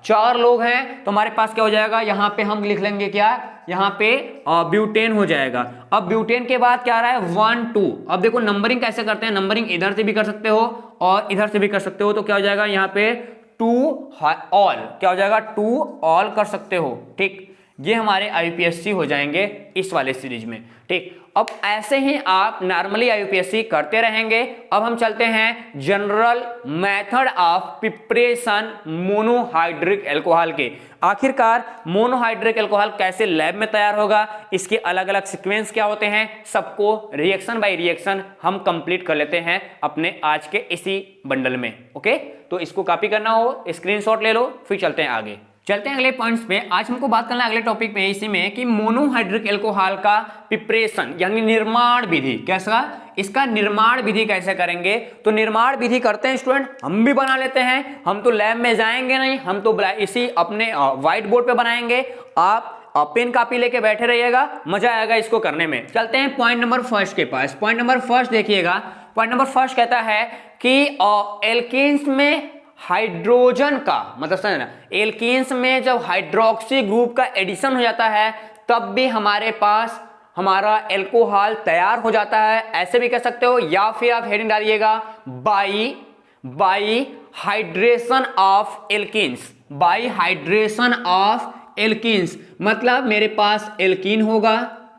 4 लोग हैं तो हमारे पास क्या हो जाएगा, यहाँ पे हम लिख लेंगे क्या, यहाँ पे ब्यूटेन हो जाएगा। अब ब्यूटेन के बाद क्या आ रहा है? 1 2। अब देखो नंबरिंग कैसे करते हैं, नंबरिंग इधर से भी कर सकते हो और इधर से भी कर सकते हो। तो क्या हो जाएगा यहाँ पे 2 ऑल, क्या हो जाएगा 2 ऑल कर सकते हो, ठीक। ये हमारे आईयूपीएससी हो जाएंगे इस वाले सीरीज में, ठीक। अब ऐसे ही आप नॉर्मली आईयूपीएससी करते रहेंगे। अब हम चलते हैं general method of preparation monohydric alcohol के। आखिरकार मोनोहाइड्रिक एल्कोहल कैसे लैब में तैयार होगा, इसके अलग अलग सीक्वेंस क्या होते हैं, सबको रिएक्शन बाय रिएक्शन हम कंप्लीट कर लेते हैं अपने आज के इसी बंडल में, ओके। तो इसको कॉपी करना हो स्क्रीनशॉट ले लो, फिर चलते हैं आगे। चलते हैं अगले पॉइंट्स पे। आज हमको बात करना है अगले टॉपिक पे इसी में कि मोनोहाइड्रिक एल्कोहल का प्रिपरेशन यानी निर्माण विधि कैसा, इसका निर्माण विधि कैसे करेंगे। तो निर्माण विधि करते हैं स्टूडेंट, हम भी बना लेते हैं। हम तो लैब में जाएंगे नहीं, हम तो इसी अपने व्हाइट बोर्ड पे बनाएंगे। आप पेन कॉपी लेके बैठे रहिएगा, मजा आएगा इसको करने में। चलते हैं पॉइंट नंबर फर्स्ट के पास। पॉइंट नंबर फर्स्ट देखिएगा, पॉइंट नंबर फर्स्ट कहता है कि एल्केन्स में हाइड्रोजन का मतलब समझना, एल्केन्स में जब हाइड्रोक्सी ग्रुप का एडिशन हो जाता है तब भी हमारे पास हमारा एल्कोहल तैयार हो जाता है, ऐसे भी कह सकते हो। या फिर आप हेडिंग डालिएगा by hydration of alkenes, by hydration of alkenes मतलब मेरे पास एल्कीन होगा,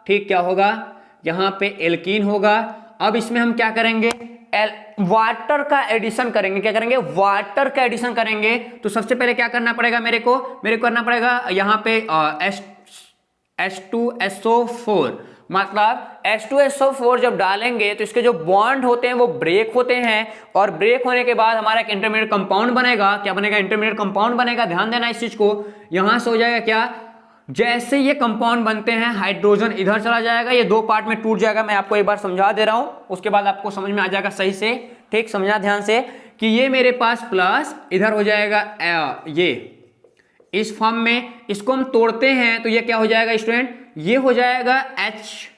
ठीक। क्या होगा? यहां पे एल्कीन होगा। अब इसमें हम क्या करेंगे, वाटर का एडिशन करेंगे। क्या करेंगे? वाटर का एडिशन करेंगे। तो सबसे पहले क्या करना पड़ेगा मेरे को करना पड़ेगा यहाँ पे H2SO4 मतलब H2SO4 जब डालेंगे तो इसके जो बॉन्ड होते हैं वो ब्रेक होते हैं, और ब्रेक होने के बाद हमारा एक इंटरमीडिएट कंपाउंड बनेगा। क्या बनेगा? इंटरमीडिएट कंपाउंड बनेगा। ध्यान देना इस चीज को। यहां से हो जाएगा क्या, जैसे ये कंपाउंड बनते हैं हाइड्रोजन इधर चला जाएगा, ये दो पार्ट में टूट जाएगा। मैं आपको एक बार समझा दे रहा हूं, उसके बाद आपको समझ में आ जाएगा सही से। ठीक, समझना ध्यान से कि ये मेरे पास प्लस इधर हो जाएगा ये इस फॉर्म में, इसको हम तोड़ते हैं तो ये क्या हो जाएगा स्टूडेंट, ये हो जाएगा H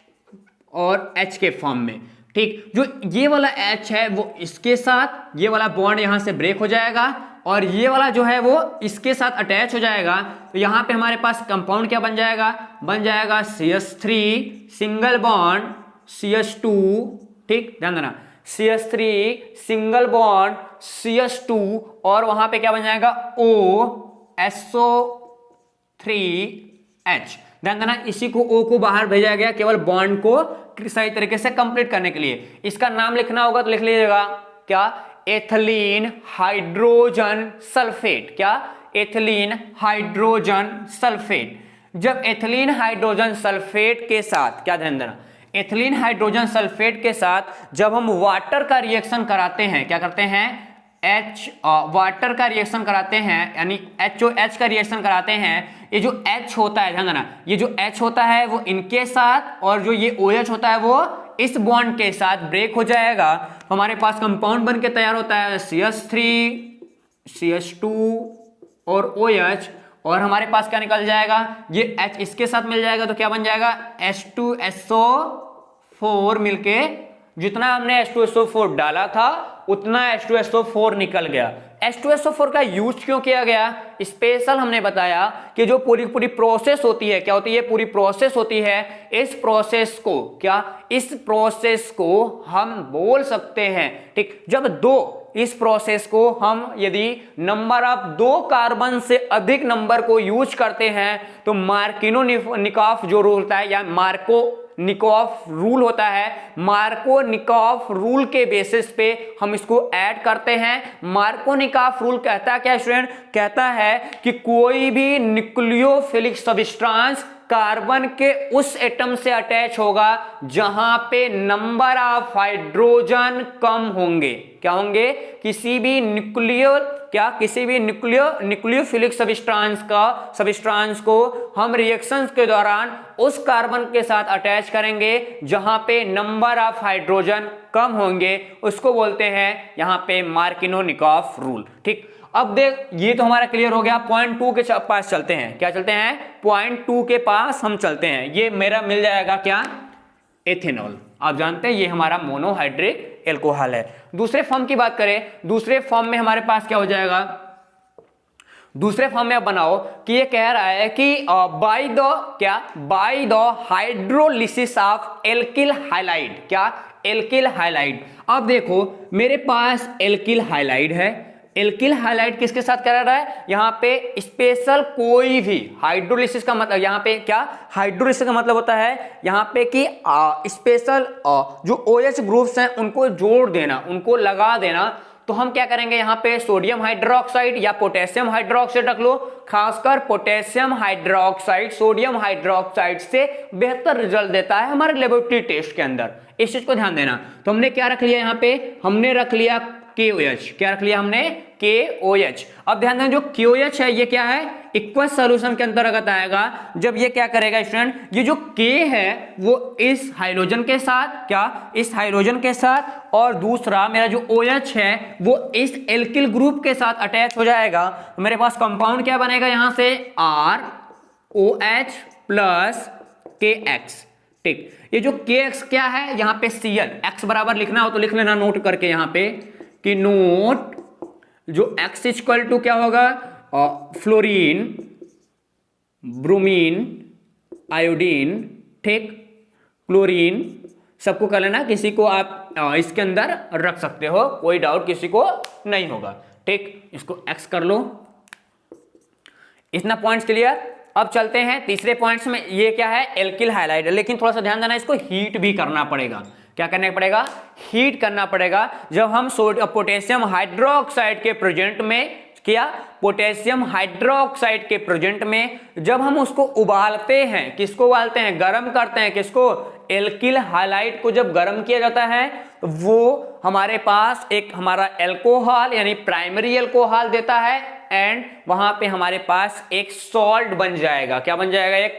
और H के फॉर्म में। ठीक, जो ये वाला H है वो इसके साथ, ये वाला बॉन्ड यहां से ब्रेक हो जाएगा और ये वाला जो है वो इसके साथ अटैच हो जाएगा। तो यहां पे हमारे पास कंपाउंड क्या बन जाएगा, बन जाएगा CH3 सिंगल बॉन्ड CH2। ठीक, ध्यान देना, CH3 सिंगल बॉन्ड CH2 और वहां पे क्या बन जाएगा OSO3H। ध्यान देना, इसी को O को बाहर भेजा गया केवल बॉन्ड को सही तरीके से कंप्लीट करने के लिए। इसका नाम लिखना होगा तो लिख लीजिएगा क्या, एथिलीन हाइड्रोजन सल्फेट। क्या, एथिलीन हाइड्रोजन सल्फेट। जब एथिलीन हाइड्रोजन सल्फेट के साथ, क्या ध्यान देना, एथिलीन हाइड्रोजन सल्फेट के साथ जब हम वाटर का रिएक्शन कराते हैं, क्या करते हैं, वाटर का रिएक्शन कराते हैं, यानी HOH का रिएक्शन कराते हैं। ये जो H होता है, ध्यान देना, ये जो H होता है वो इनके साथ और जो ये OH होता है वो इस बॉन्ड के साथ ब्रेक हो जाएगा। तो हमारे पास कंपाउंड बन के तैयार होता है CH3 CH2 और OH, और हमारे पास क्या निकल जाएगा, ये H इसके साथ मिल जाएगा तो क्या बन जाएगा, H2SO4 मिलके जितना हमने H2SO4 डाला था उतना H2SO4 निकल गया। H2SO4 का यूज क्यों किया गया, स्पेशल हमने बताया कि जो पूरी पूरी प्रोसेस होती है, क्या होती है, पूरी प्रोसेस होती है। इस प्रोसेस को क्या, इस प्रोसेस को हम बोल सकते हैं। ठीक, जब दो, इस प्रोसेस को हम यदि नंबर ऑफ 2 कार्बन से अधिक नंबर को यूज करते हैं तो मार्किनो-निकोफ जो रूल होता है या मार्को-निकोफ रूल होता है, मार्को-निकोफ रूल के बेसिस पे हम इसको ऐड करते हैं। मार्को-निकोफ रूल कहता है क्या स्टूडेंट, कहता है कि कोई भी न्यूक्लियोफिलिक सब्सटेंस कार्बन के उस एटम से अटैच होगा जहां पे नंबर ऑफ हाइड्रोजन कम होंगे। क्या होंगे, किसी भी न्यूक्लियोफिलिक सब्सटेंस को हम रिएक्शंस के दौरान उस कार्बन के साथ अटैच करेंगे जहां पे नंबर ऑफ हाइड्रोजन कम होंगे, उसको बोलते हैं यहां पे मार्किनो-निकोफ रूल। ठीक, अब देख, ये तो हमारा क्लियर हो गया। पॉइंट 2 के पास चलते हैं। क्या चलते हैं, पॉइंट 2 के पास हम चलते हैं। ये मेरा मिल जाएगा क्या, एथेनॉल। आप जानते हैं ये हमारा मोनोहाइड्रिक एल्कोहल है। दूसरे फॉर्म की बात करें, दूसरे फॉर्म में हमारे पास क्या हो जाएगा, दूसरे फॉर्म में आप बनाओ कि ये कह रहा है कि by the hydrolysis of alkyl halide. क्या, एल्किल हाइलाइड। अब देखो मेरे पास एल्किल हाइलाइड है। एल्किल हाइलाइड किसके साथ करा रहा है, यहाँ पे स्पेशल कोई भी हाइड्रोलिसिस का मतलब, यहाँ पे क्या, हाइड्रोलिसिस का मतलब होता है यहाँ पे कि स्पेशल जो OH ग्रुप्स हैं उनको जोड़ देना, उनको लगा देना। तो हम क्या करेंगे, यहाँ पे सोडियम हाइड्रोक्साइड या पोटेशियम हाइड्रोक्साइड रख लो। खासकर पोटेशियम हाइड्रोक्साइड सोडियम हाइड्रोक्साइड से बेहतर रिजल्ट देता है हमारे लेबोरेटरी टेस्ट के अंदर। इस चीज को ध्यान देना। तो हमने क्या रख लिया, यहाँ पे हमने रख लिया KOH। क्या रख लिया हमने, KOH। अब ध्यान देना, जो KOH है ये क्या है, इक्वस सॉल्यूशन के अंतर्गत आएगा। जब ये क्या करेगा स्टूडेंट, ये जो K है वो इस हाइड्रोजन के साथ, क्या, इस हाइड्रोजन के साथ, और दूसरा मेरा जो OH है वो इस एल्किल ग्रुप के साथ अटैच हो जाएगा। तो मेरे पास कंपाउंड क्या बनेगा, यहां से ROH प्लस KX। ठीक, ये जो KX क्या है, यहाँ पे Cl, X बराबर लिखना हो तो लिख लेना नोट करके यहाँ पे कि नोट जो X इक्वल टू क्या होगा, फ्लोरीन, ब्रोमीन, आयोडीन, ठीक, क्लोरीन, सबको कर लेना। किसी को आप इसके अंदर रख सकते हो, कोई डाउट किसी को नहीं होगा। ठीक, इसको X कर लो। इतना पॉइंट्स क्लियर। अब चलते हैं तीसरे पॉइंट्स में। ये क्या है, एल्किल हाइलाइड, लेकिन थोड़ा सा ध्यान देना, इसको हीट भी करना पड़ेगा। क्या करना पड़ेगा, हीट करना पड़ेगा। जब हम पोटेशियम हाइड्रोक्साइड के प्रेजेंट में क्या? पोटेशियम हाइड्रोक्साइड के प्रेजेंट में जब हम उसको उबालते हैं, किसको उबालते हैं? गर्म करते हैं, किसको? एल्किल हाइलाइड को जब गर्म किया जाता है तो वो हमारे पास एक हमारा एल्कोहल यानी प्राइमरी एल्कोहल देता है एंड वहां पे हमारे पास एक सॉल्ट बन जाएगा। क्या बन जाएगा? एक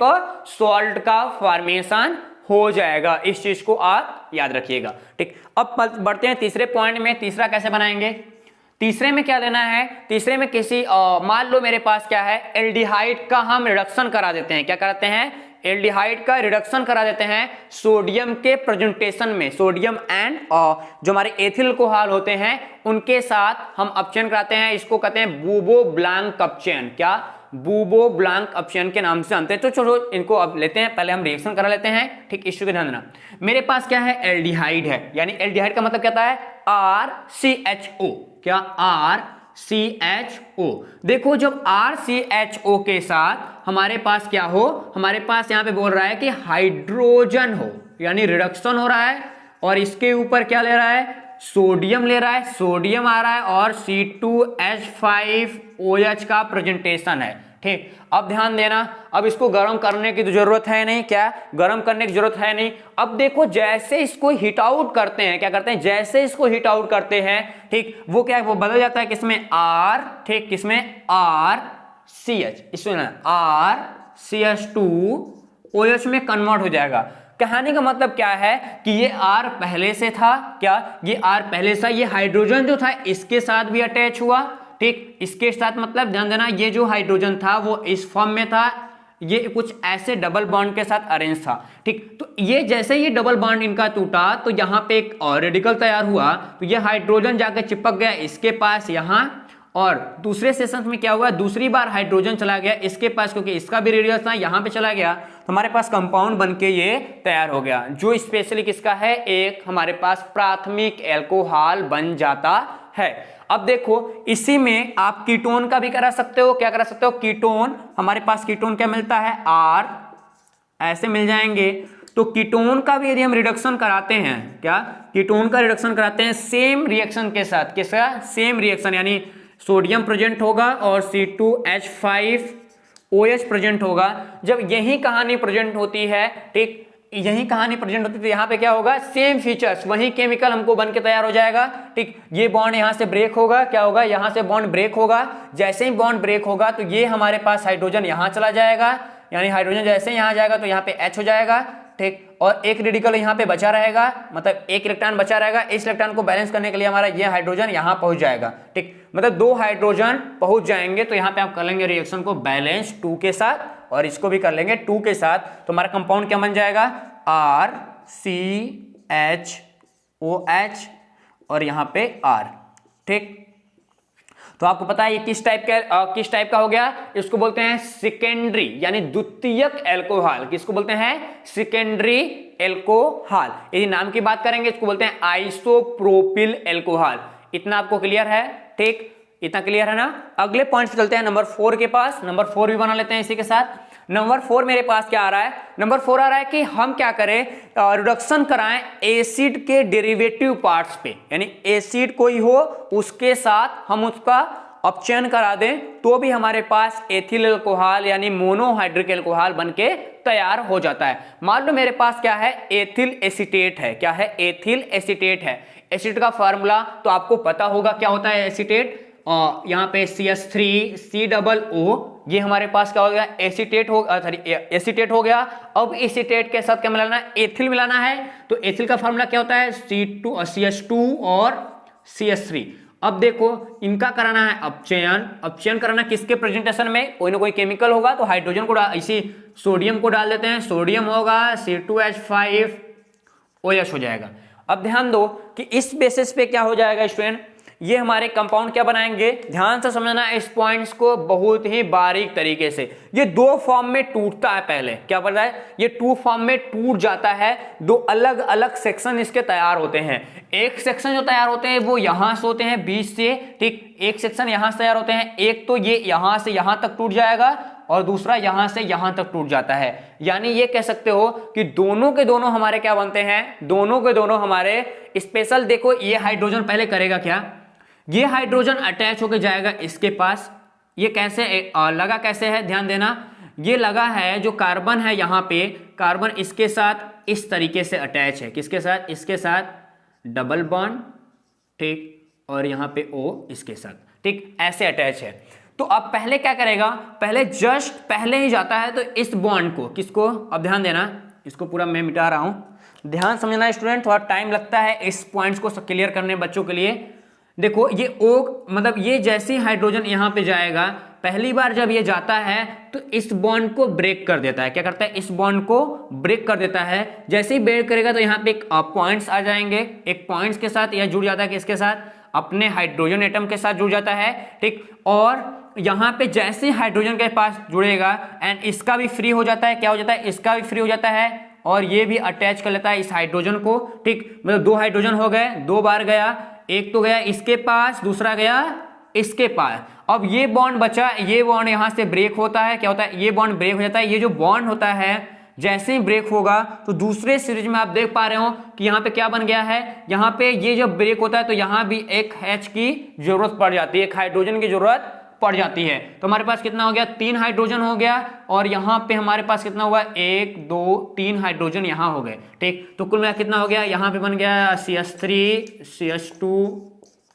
सॉल्ट का फॉर्मेशन हो जाएगा। इस चीज को आप याद रखिएगा, ठीक। अब बढ़ते हैं तीसरे पॉइंट में। तीसरा कैसे बनाएंगे? तीसरे में क्या लेना है? तीसरे में किसी मान लो मेरे पास क्या है, एल्डिहाइड का हम रिडक्शन करा देते हैं। क्या कराते हैं? एल्डिहाइड का रिडक्शन करा देते हैं सोडियम के प्रेजेंटेशन में। सोडियम एंड जो हमारे एथिल अल्कोहल होते हैं उनके साथ हम अपचयन कराते हैं। इसको कहते हैं बूबो ब्लांक अपचयन। क्या? बूबो ब्लांक अपचयन के नाम से जानते हैं। तो चलो इनको अब लेते हैं, पहले हम रिएक्शन करा लेते हैं, ठीक। इस चीज को ध्यान देना। मेरे पास क्या है? एल्डिहाइड है, यानी एल्डिहाइड का मतलब क्या होता है? RCHO। क्या? RCHO। देखो जब RCHO के साथ हमारे पास क्या हो, हमारे पास यहां पे बोल रहा है कि हाइड्रोजन हो, यानी रिडक्शन हो रहा है और इसके ऊपर क्या ले रहा है? सोडियम ले रहा है, सोडियम आ रहा है और C2H5OH का प्रेजेंटेशन है, ठीक। अब ध्यान देना, अब इसको गर्म करने की तो जरूरत है नहीं। क्या? गर्म करने की जरूरत है नहीं। अब देखो जैसे इसको हीट आउट करते हैं, क्या करते हैं? जैसे इसको हीट आउट करते हैं, ठीक, वो क्या है? वो बदल जाता है किसमें? R, ठीक, किसमें? RCH, इसमें RCH2OH में कन्वर्ट हो जाएगा। कहानी का मतलब क्या है कि ये R पहले से था। क्या? ये R पहले से, ये हाइड्रोजन जो था इसके साथ भी अटैच हुआ, ठीक। इसके साथ मतलब ध्यान देना, ये जो हाइड्रोजन था वो इस फॉर्म में था, ये कुछ ऐसे डबल बॉन्ड के साथ अरेंज था, ठीक। तो ये जैसे ये डबल बॉन्ड इनका टूटा तो यहाँ पे एक और रेडिकल तैयार हुआ, तो ये हाइड्रोजन जाकर चिपक गया इसके पास यहाँ, और दूसरे सेशन में क्या हुआ? दूसरी बार हाइड्रोजन चला गया इसके पास, क्योंकि इसका भी रेडियस था, यहाँ पे चला गया, तो हमारे पास कंपाउंड बनके ये तैयार हो गया, जो स्पेशली किसका है? एक हमारे पास प्राथमिक एल्कोहल बन जाता है। अब देखो इसी में आप कीटोन का भी करा सकते हो। क्या करा सकते हो? कीटोन, हमारे पास कीटोन क्या मिलता है? R, ऐसे मिल जाएंगे। तो कीटोन का भी यदि हम रिडक्शन कराते हैं, क्या? कीटोन का रिडक्शन कराते हैं सेम रिएक्शन के साथ। किसका? सेम रिएक्शन, यानी सोडियम प्रेजेंट होगा और C2H5OH प्रेजेंट होगा। जब यही कहानी प्रेजेंट होती है, ठीक, यही कहानी प्रेजेंट होती है, तो यहाँ पे क्या होगा? सेम फीचर्स, वही केमिकल हमको बन के तैयार हो जाएगा, ठीक। ये बॉन्ड यहाँ से ब्रेक होगा, क्या होगा? यहाँ से बॉन्ड ब्रेक होगा। जैसे ही बॉन्ड ब्रेक होगा तो ये हमारे पास हाइड्रोजन यहाँ चला जाएगा, यानी हाइड्रोजन जैसे ही यहाँ जाएगा तो यहाँ पे H हो जाएगा, ठीक। और एक रेडिकल यहाँ पे बचा रहेगा, मतलब एक इलेक्ट्रॉन बचा रहेगा। इस इलेक्ट्रॉन को बैलेंस करने के लिए हमारा ये हाइड्रोजन यहाँ पहुंच जाएगा, ठीक। मतलब 2 हाइड्रोजन पहुंच जाएंगे, तो यहाँ पे आप कर लेंगे रिएक्शन को बैलेंस 2 के साथ और इसको भी कर लेंगे 2 के साथ, तो हमारा कंपाउंड क्या बन जाएगा? RCHOH और यहाँ पे R, ठीक। तो आपको पता है ये किस टाइप का हो गया? इसको बोलते हैं सेकेंडरी, यानी द्वितीयक एल्कोहल। किसको बोलते हैं? Secondary alcohol. यदि नाम की बात करेंगे इसको बोलते हैं आइसोप्रोपिल एल्कोहल। इतना आपको क्लियर है, ठीक? इतना क्लियर है ना? अगले पॉइंट पे चलते हैं नंबर 4 के पास। नंबर 4 भी बना लेते हैं इसी के साथ। नंबर 4 मेरे पास क्या आ रहा है? नंबर 4 आ रहा है कि हम क्या करें, रिडक्शन कराएं एसिड के डेरिवेटिव पार्ट्स पे, यानी एसिड कोई हो उसके साथ हम उसका अपचयन करा दें तो भी हमारे पास एथिल अल्कोहल यानी मोनोहाइड्रिक अल्कोहल बनके तैयार हो जाता है। मान लो मेरे पास क्या है? एथिल एसीटेट है। क्या है? एथिल एसीटेट है। एसिड का फार्मूला तो आपको पता होगा क्या होता है एसीटेट। यहाँ पे CH3COO, ये हमारे पास क्या हो गया? एसीटेट हो गया। अब एसीटेट के साथ क्या मिलाना है? एथिल मिलाना है। तो एथिल का फार्मूला क्या होता है? CH2 और CH3। अब देखो इनका कराना है अपचयन। अपचयन कराना किसके प्रेजेंटेशन में? कोई ना कोई केमिकल होगा, तो हाइड्रोजन को इसी सोडियम को डाल देते हैं। सोडियम होगा C2H5OH हो जाएगा। अब ध्यान दो कि इस बेसिस पे क्या हो जाएगा स्टूडेंट, ये हमारे कंपाउंड क्या बनाएंगे? ध्यान से समझना इस पॉइंट्स को बहुत ही बारीक तरीके से। ये 2 फॉर्म में टूटता है। पहले क्या पता है? ये 2 फॉर्म में टूट जाता है। 2 अलग अलग सेक्शन इसके तैयार होते हैं। एक सेक्शन जो तैयार होते हैं वो यहां से होते हैं बीच से, ठीक। एक सेक्शन यहां से तैयार होते हैं। एक तो ये यहां से यहां तक टूट जाएगा और दूसरा यहां से यहां तक टूट जाता है। यानी ये कह सकते हो कि दोनों के दोनों हमारे क्या बनते हैं? दोनों के दोनों हमारे स्पेशल। देखो ये हाइड्रोजन पहले करेगा क्या? ये हाइड्रोजन अटैच होकर जाएगा इसके पास। ये कैसे लगा, कैसे है ध्यान देना, ये लगा है जो कार्बन है यहाँ पे, कार्बन इसके साथ इस तरीके से अटैच है, किसके साथ, इसके साथ डबल बॉन्ड, ठीक, और यहाँ पे O इसके साथ, ठीक, ऐसे अटैच है। तो अब पहले क्या करेगा, पहले जस्ट पहले ही जाता है तो इस बॉन्ड को, किसको, अब ध्यान देना, इसको पूरा मैं मिटा रहा हूं, ध्यान समझना स्टूडेंट, थोड़ा टाइम लगता है इस पॉइंट्स को क्लियर करने बच्चों के लिए। देखो ये O मतलब ये जैसे ही हाइड्रोजन यहाँ पे जाएगा, पहली बार जब ये जाता है तो इस बॉन्ड को ब्रेक कर देता है, क्या करता है, इस बॉन्ड को ब्रेक कर देता है। जैसे ही ब्रेक करेगा तो यहाँ पे एक पॉइंट्स आ जाएंगे, एक पॉइंट्स के साथ यह जुड़ जाता है, किसके साथ, अपने हाइड्रोजन एटम के साथ जुड़ जाता है, ठीक। और यहाँ पे जैसे हाइड्रोजन के पास जुड़ेगा एंड इसका भी फ्री हो जाता है, क्या हो जाता है, इसका भी फ्री हो जाता है और ये भी अटैच कर लेता है इस हाइड्रोजन को, ठीक। मतलब दो हाइड्रोजन हो गए, दो बार गया, एक तो गया इसके पास, दूसरा गया इसके पास। अब ये बॉन्ड बचा, ये बॉन्ड यहाँ से ब्रेक होता है, क्या होता है, ये बॉन्ड ब्रेक हो जाता है। ये जो बॉन्ड होता है जैसे ही ब्रेक होगा तो दूसरे सीरीज में आप देख पा रहे हो कि यहाँ पे क्या बन गया है, यहाँ पे ये जब ब्रेक होता है तो यहाँ भी एक H की जरूरत पड़ जाती है, एक हाइड्रोजन की जरूरत पड़ जाती है। तो हमारे पास कितना हो गया, 3 हाइड्रोजन हो गया और यहाँ पे हमारे पास कितना हुआ, 1 2 3 हाइड्रोजन यहाँ हो गए, ठीक। तो कुल मिला कितना हो गया, यहाँ पे बन गया CH3 CH2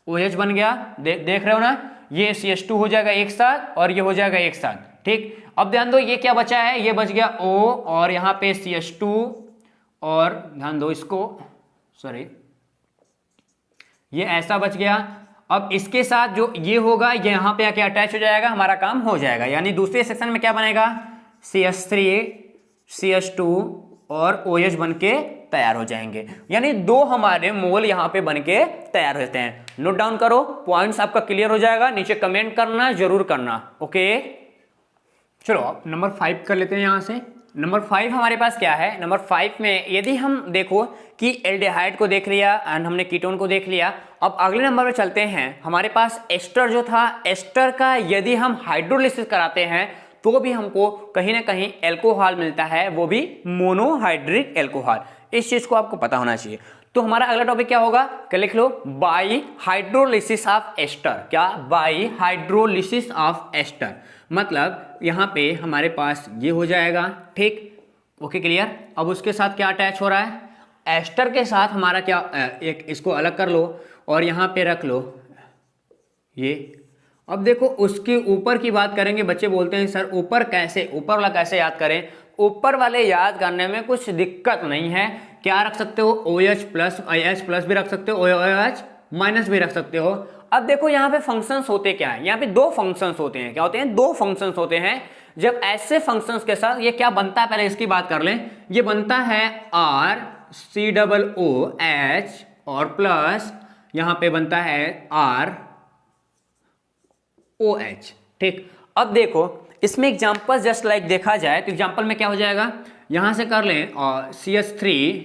OH बन गया, देख रहे हो ना, ये CH2 हो जाएगा एक साथ और ये हो जाएगा एक साथ, ठीक। अब ध्यान दो ये क्या बचा है, ये बच गया O और यहाँ पे CH2 और ध्यान दो इसको, सॉरी ये ऐसा बच गया। अब इसके साथ जो ये होगा ये यहाँ पे आके अटैच हो जाएगा, हमारा काम हो जाएगा। यानी दूसरे सेक्शन में क्या बनेगा, CH3 CH2 और OH बन के तैयार हो जाएंगे। यानी 2 हमारे मोल यहाँ पे बन के तैयार होते हैं। नोट डाउन करो, पॉइंट्स आपका क्लियर हो जाएगा, नीचे कमेंट करना जरूर करना, ओके। चलो नंबर 5 कर लेते हैं यहाँ से। नंबर 5 हमारे पास क्या है, नंबर 5 में यदि हम देखो कि एल्डिहाइड को देख लिया एंड हमने कीटोन को देख लिया, अब अगले नंबर पे चलते हैं। हमारे पास एस्टर जो था, एस्टर का यदि हम हाइड्रोलिसिस कराते हैं तो भी हमको कहीं ना कहीं एल्कोहल मिलता है, वो भी मोनोहाइड्रिक एल्कोहल। इस चीज को आपको पता होना चाहिए। तो हमारा अगला टॉपिक क्या होगा, क्या लिख लो, बाई हाइड्रोलिसिस ऑफ एस्टर। क्या, बाई हाइड्रोलिसिस ऑफ एस्टर, मतलब यहाँ पे हमारे पास ये हो जाएगा, ठीक, ओके क्लियर। अब उसके साथ क्या अटैच हो रहा है, एस्टर के साथ हमारा क्या, एक इसको अलग कर लो और यहाँ पे रख लो ये। अब देखो उसके ऊपर की बात करेंगे, बच्चे बोलते हैं सर ऊपर कैसे, ऊपर वाला कैसे याद करें। ऊपर वाले याद करने में कुछ दिक्कत नहीं है, क्या रख सकते हो, OH प्लस H प्लस भी रख सकते हो, OH माइनस भी रख सकते हो। अब देखो यहाँ पे फंक्शंस होते क्या है, यहाँ पे 2 फंक्शंस होते हैं, क्या होते हैं, 2 फंक्शंस होते हैं। जब ऐसे फंक्शंस के साथ ये क्या बनता है, पहले इसकी बात कर लें। ये बनता है RCOOH और प्लस यहाँ पे बनता है ROH, ठीक। अब देखो इसमें एग्जाम्पल जस्ट लाइक देखा जाए तो एग्जाम्पल में क्या हो जाएगा, यहां से कर लें और CH3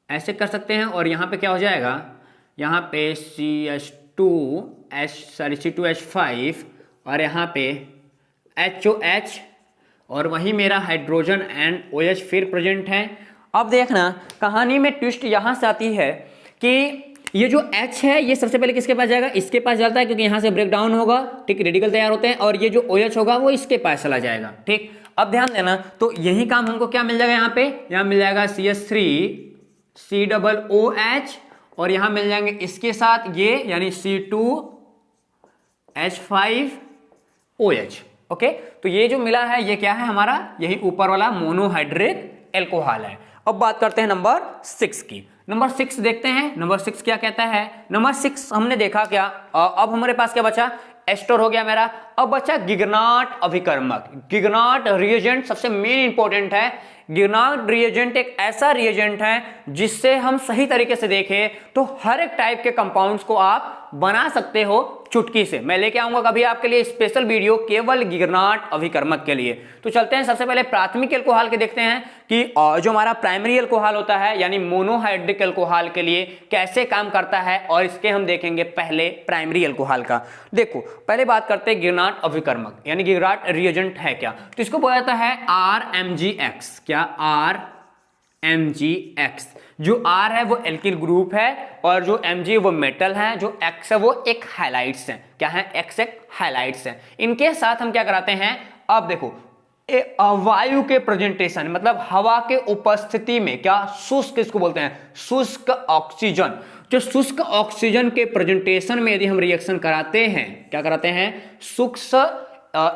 ऐसे कर सकते हैं और यहाँ पे क्या हो जाएगा, यहाँ पे C2H5 और यहाँ पे HOH और वही मेरा हाइड्रोजन एंड OH फिर प्रेजेंट है। अब देखना कहानी में ट्विस्ट यहाँ से आती है कि ये जो H है ये सबसे पहले किसके पास जाएगा, इसके पास जाता है, क्योंकि यहाँ से ब्रेक डाउन होगा, ठीक, रेडिकल तैयार होते हैं, और ये जो OH होगा वो इसके पास चला जाएगा, ठीक। अब ध्यान देना, तो यही काम हमको क्या मिल जाएगा, यहाँ पे यहाँ मिल जाएगा CH3 COOH और यहाँ मिल जाएंगे इसके साथ ये यानी C2H5OH, ओके। तो ये जो मिला है ये क्या है हमारा, यही ऊपर वाला मोनोहाइड्रिक एल्कोहल है। अब बात करते हैं नंबर 6 की। नंबर 6 देखते हैं, नंबर 6 क्या कहता है। नंबर 6 हमने देखा क्या, अब हमारे पास क्या बचा, एस्टर हो गया मेरा। अब बचा गिगनाट अभिकर्मक। गिगनाट रिएजेंट सबसे मेन इंपॉर्टेंट है। गिगनाट रिएजेंट एक ऐसा रिएजेंट है जिससे हम सही तरीके से देखें तो हर एक टाइप के कंपाउंड्स को आप बना सकते हो चुटकी से। मैं लेके आऊंगा कभी आपके लिए स्पेशल वीडियो केवल गिगनाट अभिकर्मक के लिए। तो चलते हैं सबसे पहले प्राथमिक एल्कोहल के देखते हैं कि जो हमारा प्राइमरी एल्कोहल होता है यानी मोनोहाइड्रिक एल्कोहल के लिए कैसे काम करता है, और इसके हम देखेंगे पहले प्राइमरी एल्कोहल का। देखो पहले बात करते हैं गिगनाट अभिकर्मक यानी गिगनाट रिएजेंट है क्या, तो इसको बोला जाता है RMGX। क्या, MgX। जो R है वो एल्किल ग्रुप है और जो Mg वो मेटल है, जो X है वो एक हाइलाइट्स है। क्या है? X एक हाइलाइट्स है। इनके साथ हम क्या कराते हैं, अब देखो वायु के प्रेजेंटेशन मतलब हवा के उपस्थिति में क्या शुष्क इसको बोलते हैं, शुष्क ऑक्सीजन। जो शुष्क ऑक्सीजन के प्रेजेंटेशन में यदि हम रिएक्शन कराते हैं, क्या कराते हैं, शुष्क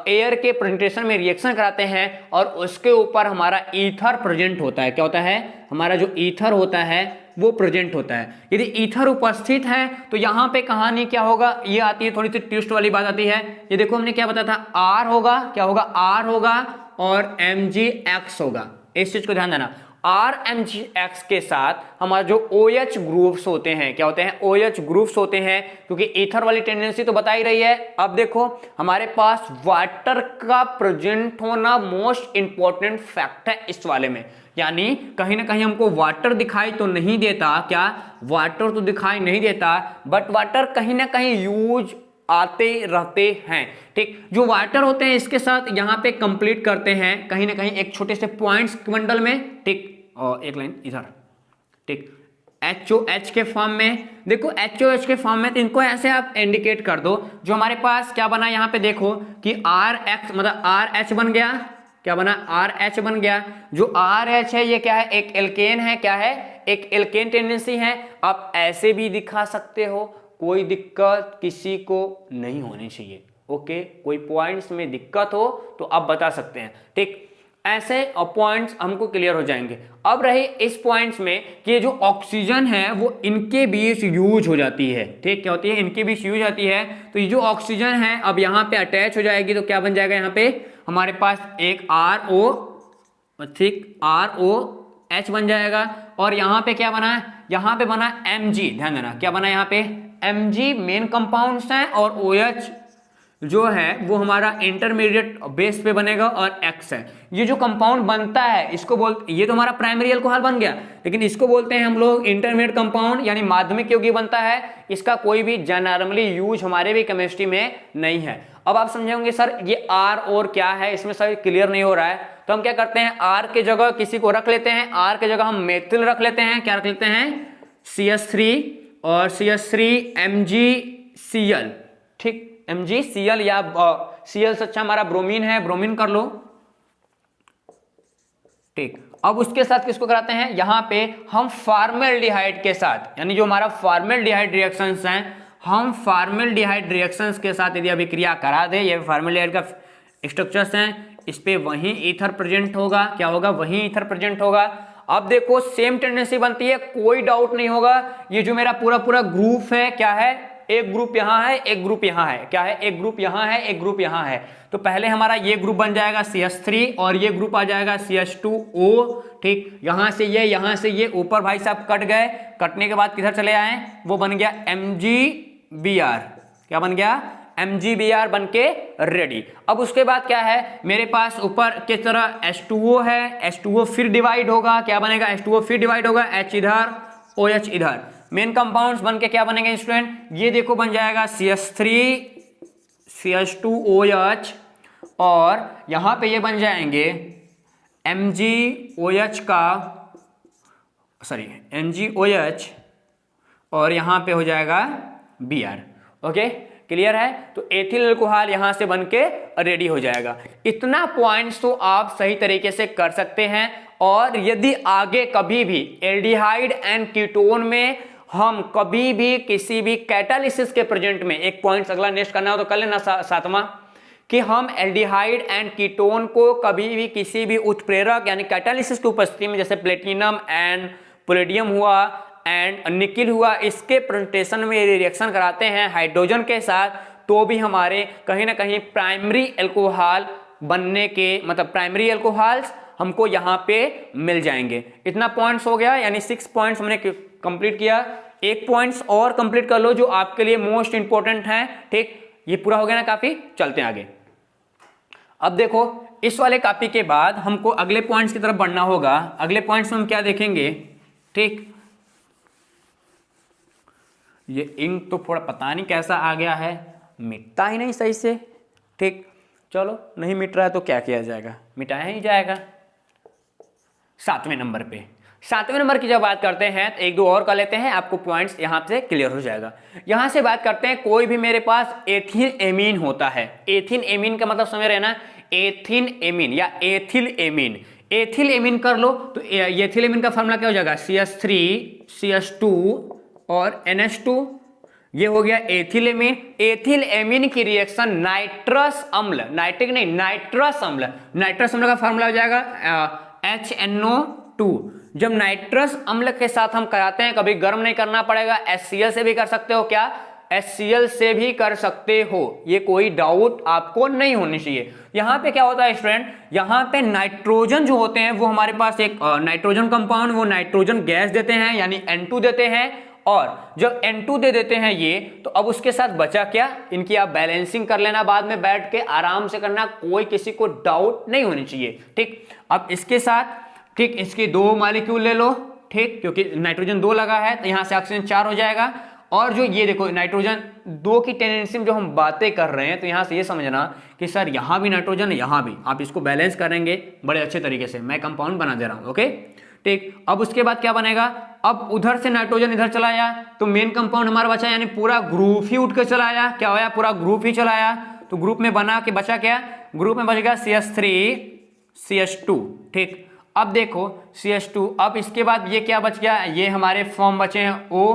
एयर के प्रेजेंटेशन में रिएक्शन कराते हैं और उसके ऊपर हमारा ईथर प्रेजेंट होता है। क्या होता है? हमारा जो ईथर होता है वो प्रेजेंट होता है। यदि ईथर उपस्थित है तो यहाँ पे कहानी क्या होगा, ये आती है थोड़ी सी ट्विस्ट वाली बात आती है। ये देखो हमने क्या बताया था, आर होगा, क्या होगा, आर होगा और MgX होगा। इस चीज को ध्यान देना, आर MgX के साथ हमारा जो OH ग्रुप्स होते हैं, क्या होते हैं, OH ग्रुप्स होते हैं, क्योंकि ईथर वाली टेंडेंसी तो बता ही रही है। अब देखो हमारे पास वाटर का प्रेजेंट होना मोस्ट इंपॉर्टेंट फैक्ट है इस वाले में, यानी कहीं ना कहीं हमको वाटर दिखाई तो नहीं देता, क्या वाटर तो दिखाई नहीं देता, बट वाटर कहीं ना कहीं यूज आते रहते हैं। ठीक, जो वाटर होते हैं इसके साथ यहाँ पे कंप्लीट करते हैं कहीं ना कहीं एक छोटे से पॉइंट्स मंडल में। ठीक, और एक लाइन इधर, ठीक, HOH के फॉर्म में, देखो HOH के फॉर्म में, तो इनको ऐसे आप इंडिकेट कर दो। जो हमारे पास क्या बना यहाँ पे देखो कि RH मतलब RH बन गया, क्या बना, RH बन गया। जो RH है ये क्या है, एक एल्केन है, क्या है, एक एल्केन टेंडेंसी है। आप ऐसे भी दिखा सकते हो, कोई दिक्कत किसी को नहीं होनी चाहिए। ओके, कोई पॉइंट्स में दिक्कत हो तो आप बता सकते हैं। ठीक, ऐसे पॉइंट्स हमको क्लियर हो जाएंगे। अब रहे इस पॉइंट्स में कि ये जो ऑक्सीजन है वो इनके बीच यूज हो जाती है। ठीक, क्या होती है, इनके बीच यूज आती है। तो ये जो ऑक्सीजन है अब यहाँ पे अटैच हो जाएगी, तो क्या बन जाएगा, यहाँ पे हमारे पास एक RO, ठीक, ROH बन जाएगा। और यहाँ पे क्या बना है, यहाँ पे बना Mg, ध्यान देना क्या बना यहाँ पे, Mg मेन कंपाउंड्स हैं और OH जो है वो हमारा इंटरमीडिएट बेस पे बनेगा और X है। ये जो कंपाउंड बनता है इसको बोलते, ये तो हमारा प्राइमरी अल्कोहल बन गया, लेकिन इसको बोलते हैं हम लोग इंटरमीडिएट कंपाउंड, यानी माध्यमिक यौगिक बनता है। इसका कोई भी जनरली यूज हमारे भी केमिस्ट्री में नहीं है। अब आप समझेंगे सर ये R और क्या है, इसमें सर क्लियर नहीं हो रहा है, तो हम क्या करते हैं, R के जगह किसी को रख लेते हैं, R के जगह हम मेथिल रख लेते हैं। क्या रख लेते हैं, CH3 और CH3 MgCl। ठीक, MgCl या Cl से अच्छा हमारा ब्रोमीन है, ब्रोमीन कर लो। ठीक, अब उसके साथ किसको कराते हैं, यहां पे हम फॉर्मेल्डिहाइड के साथ, यानी जो हमारा फॉर्मेल्डिहाइड रिएक्शंस हैं, हम फॉर्मेल्डिहाइड रिएक्शंस के साथ यदि अभिक्रिया करा दे, ये फॉर्मेल्डिहाइड का स्ट्रक्चर्स हैं, इस पे वही ईथर प्रेजेंट होगा। क्या होगा, वही ईथर प्रेजेंट होगा। अब देखो सेम टेंडेंसी बनती है, कोई डाउट नहीं होगा। ये जो मेरा पूरा पूरा ग्रुप है, क्या है, एक ग्रुप यहां है, एक ग्रुप यहां है, क्या है, एक ग्रुप यहां है, एक ग्रुप यहां है। तो पहले हमारा ये ग्रुप बन जाएगा CH3 और ये ग्रुप आ जाएगा CH2O। ठीक, यहां से ये ऊपर भाई साहब कट गए, कटने के बाद किधर चले आए, वो बन गया MgBr। क्या बन गया, MgBr बन के रेडी। अब उसके बाद क्या है, मेरे पास ऊपर की तरह H2O है, H2O फिर डिवाइड होगा, क्या बनेगा, H2O फिर डिवाइड होगा, H इधर OH इधर, मेन कंपाउंड्स बन के क्या बनेंगे स्टूडेंट, ये देखो बन जाएगा CH3 CH2OH और यहां पे ये बन जाएंगे MgOH का, सॉरी MgOH और यहां पे हो जाएगा Br। ओके, क्लियर है। तो एथिल अल्कोहल यहां से बन के रेडी हो जाएगा। इतना पॉइंट्स तो आप सही तरीके से कर सकते हैं। और यदि आगे कभी भी एल्डिहाइड एंड कीटोन में हम कभी भी किसी भी कैटालिसिस के प्रेजेंट में, एक पॉइंट अगला नेक्स्ट करना हो तो कर लेना सातवां, कि हम एल्डिहाइड एंड कीटोन को कभी भी किसी भी उत्प्रेरक यानी कैटालिसिस की उपस्थिति में, जैसे प्लेटिनम एंड पैलेडियम हुआ एंड निकिल हुआ, इसके प्रेजेंटेशन में रिएक्शन कराते हैं हाइड्रोजन के साथ, तो भी हमारे कहीं ना कहीं प्राइमरी अल्कोहल बनने के, मतलब प्राइमरी अल्कोहल्स हमको यहाँ पे मिल जाएंगे। इतना पॉइंट्स हो गया, यानी 6 पॉइंट्स हमने कंप्लीट किया। एक पॉइंट्स और कंप्लीट कर लो जो आपके लिए मोस्ट इंपॉर्टेंट है। ठीक, ये पूरा हो गया ना, काफी, चलते हैं आगे। अब देखो इस वाले कॉपी के बाद हमको अगले पॉइंट्स की तरफ बढ़ना होगा। अगले पॉइंट्स में हम क्या देखेंगे, ठीक, ये इंक तो थोड़ा पता नहीं कैसा आ गया है, मिटता ही नहीं सही से। ठीक, चलो नहीं मिट रहा है तो क्या किया जाएगा, मिटाया ही जाएगा। 7वें नंबर पे 7वें नंबर की जब बात करते हैं तो एक दो और कर लेते हैं, आपको पॉइंट्स यहाँ से क्लियर हो जाएगा। यहाँ से बात करते हैं, कोई भी मेरे पास एथिल एमीन होता है, एथिल एमीन का मतलब समझ रहे ना, एथिल एमीन या एथिल एमीन, एथिल एमीन कर लो तो एथिल एमीन का फार्मूला क्या हो जाएगा, CH3 CH2 और NH2, ये हो गया एथिल एमीन। एथिल एमीन की रिएक्शन नाइट्रस अम्ल, नाइट्रिक नहीं नाइट्रस अम्ल, नाइट्रस अम्ल का फार्मूला हो जाएगा HNO2। जब नाइट्रस अम्ल के साथ हम कराते हैं, कभी गर्म नहीं करना पड़ेगा, HCl से भी कर सकते हो, क्या HCl से भी कर सकते हो, ये कोई डाउट आपको नहीं होनी चाहिए। यहाँ पे क्या होता है स्टूडेंट, यहाँ पे नाइट्रोजन जो होते हैं वो हमारे पास एक नाइट्रोजन कंपाउंड, वो नाइट्रोजन गैस देते हैं यानी N2 देते हैं, और जब N2 दे देते हैं ये, तो अब उसके साथ बचा क्या, इनकी आप बैलेंसिंग कर लेना बाद में बैठ के, आराम से करना, कोई किसी को डाउट नहीं होनी चाहिए। ठीक, अब इसके साथ ठीक इसके 2 मॉलिक्यूल ले लो, ठीक, क्योंकि नाइट्रोजन 2 लगा है तो यहां से ऑक्सीजन 4 हो जाएगा। और जो ये देखो नाइट्रोजन 2 की टेंडेंसी में जो हम बातें कर रहे हैं, तो यहां से ये समझना कि सर यहां भी नाइट्रोजन है, यहां भी, आप इसको बैलेंस करेंगे बड़े अच्छे तरीके से, मैं कंपाउंड बना दे रहा हूं। ओके ठीक, अब उसके बाद क्या बनेगा, अब उधर से नाइट्रोजन इधर चला आया तो मेन कंपाउंड हमारा बचा, यानी पूरा ग्रुप ही उठ के चला आया, क्या होया, पूरा ग्रुप ही चला आया। तो ग्रुप में बना के बचा क्या, ग्रुप में बच गया CH3 CH2। ठीक, अब देखो CH2, अब इसके बाद ये क्या बच गया, ये हमारे फॉर्म बचे हैं O,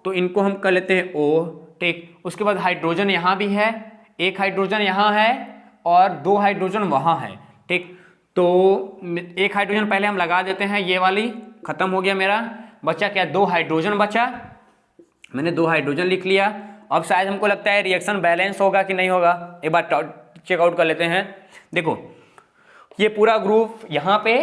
तो इनको हम कर लेते हैं O। ठीक, उसके बाद हाइड्रोजन यहाँ भी है, एक हाइड्रोजन यहाँ है और 2 हाइड्रोजन वहाँ है। ठीक, तो एक हाइड्रोजन पहले हम लगा देते हैं, ये वाली खत्म हो गया मेरा, बचा क्या, 2 हाइड्रोजन बचा, मैंने 2 हाइड्रोजन लिख लिया। अब शायद हमको लगता है रिएक्शन बैलेंस होगा कि नहीं होगा, एक बार चेकआउट कर लेते हैं। देखो ये पूरा ग्रुप यहाँ पे,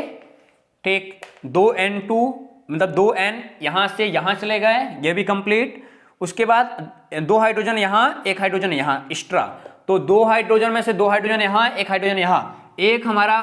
ठीक, 2N2 मतलब 2N यहाँ से यहाँ चले गए, ये भी कंप्लीट। उसके बाद 2 हाइड्रोजन यहाँ, 1 हाइड्रोजन यहाँ एक्स्ट्रा, तो 2 हाइड्रोजन में से 2 हाइड्रोजन यहाँ, 1 हाइड्रोजन यहाँ, एक हमारा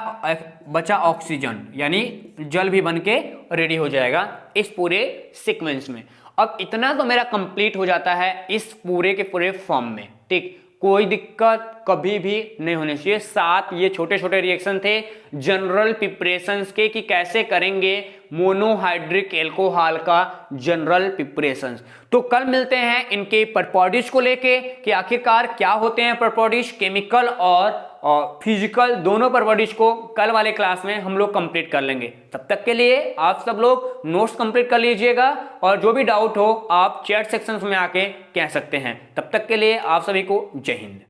बचा ऑक्सीजन, यानी जल भी बन के रेडी हो जाएगा इस पूरे सीक्वेंस में। अब इतना तो मेरा कंप्लीट हो जाता है इस पूरे के पूरे फॉर्म में। ठीक, कोई दिक्कत कभी भी नहीं होनी चाहिए। 7 ये छोटे छोटे रिएक्शन थे जनरल प्रिपरेशंस के, कि कैसे करेंगे मोनोहाइड्रिक एल्कोहल का जनरल प्रिपरेशंस। तो कल मिलते हैं इनके प्रॉपर्टीज को लेके कि आखिरकार क्या होते हैं प्रॉपर्टीज, केमिकल और फिजिकल दोनों प्रॉपर्टीज को कल वाले क्लास में हम लोग कंप्लीट कर लेंगे। तब तक के लिए आप सब लोग नोट्स कंप्लीट कर लीजिएगा, और जो भी डाउट हो आप चैट सेक्शन में आके कह सकते हैं। तब तक के लिए आप सभी को जय हिंद।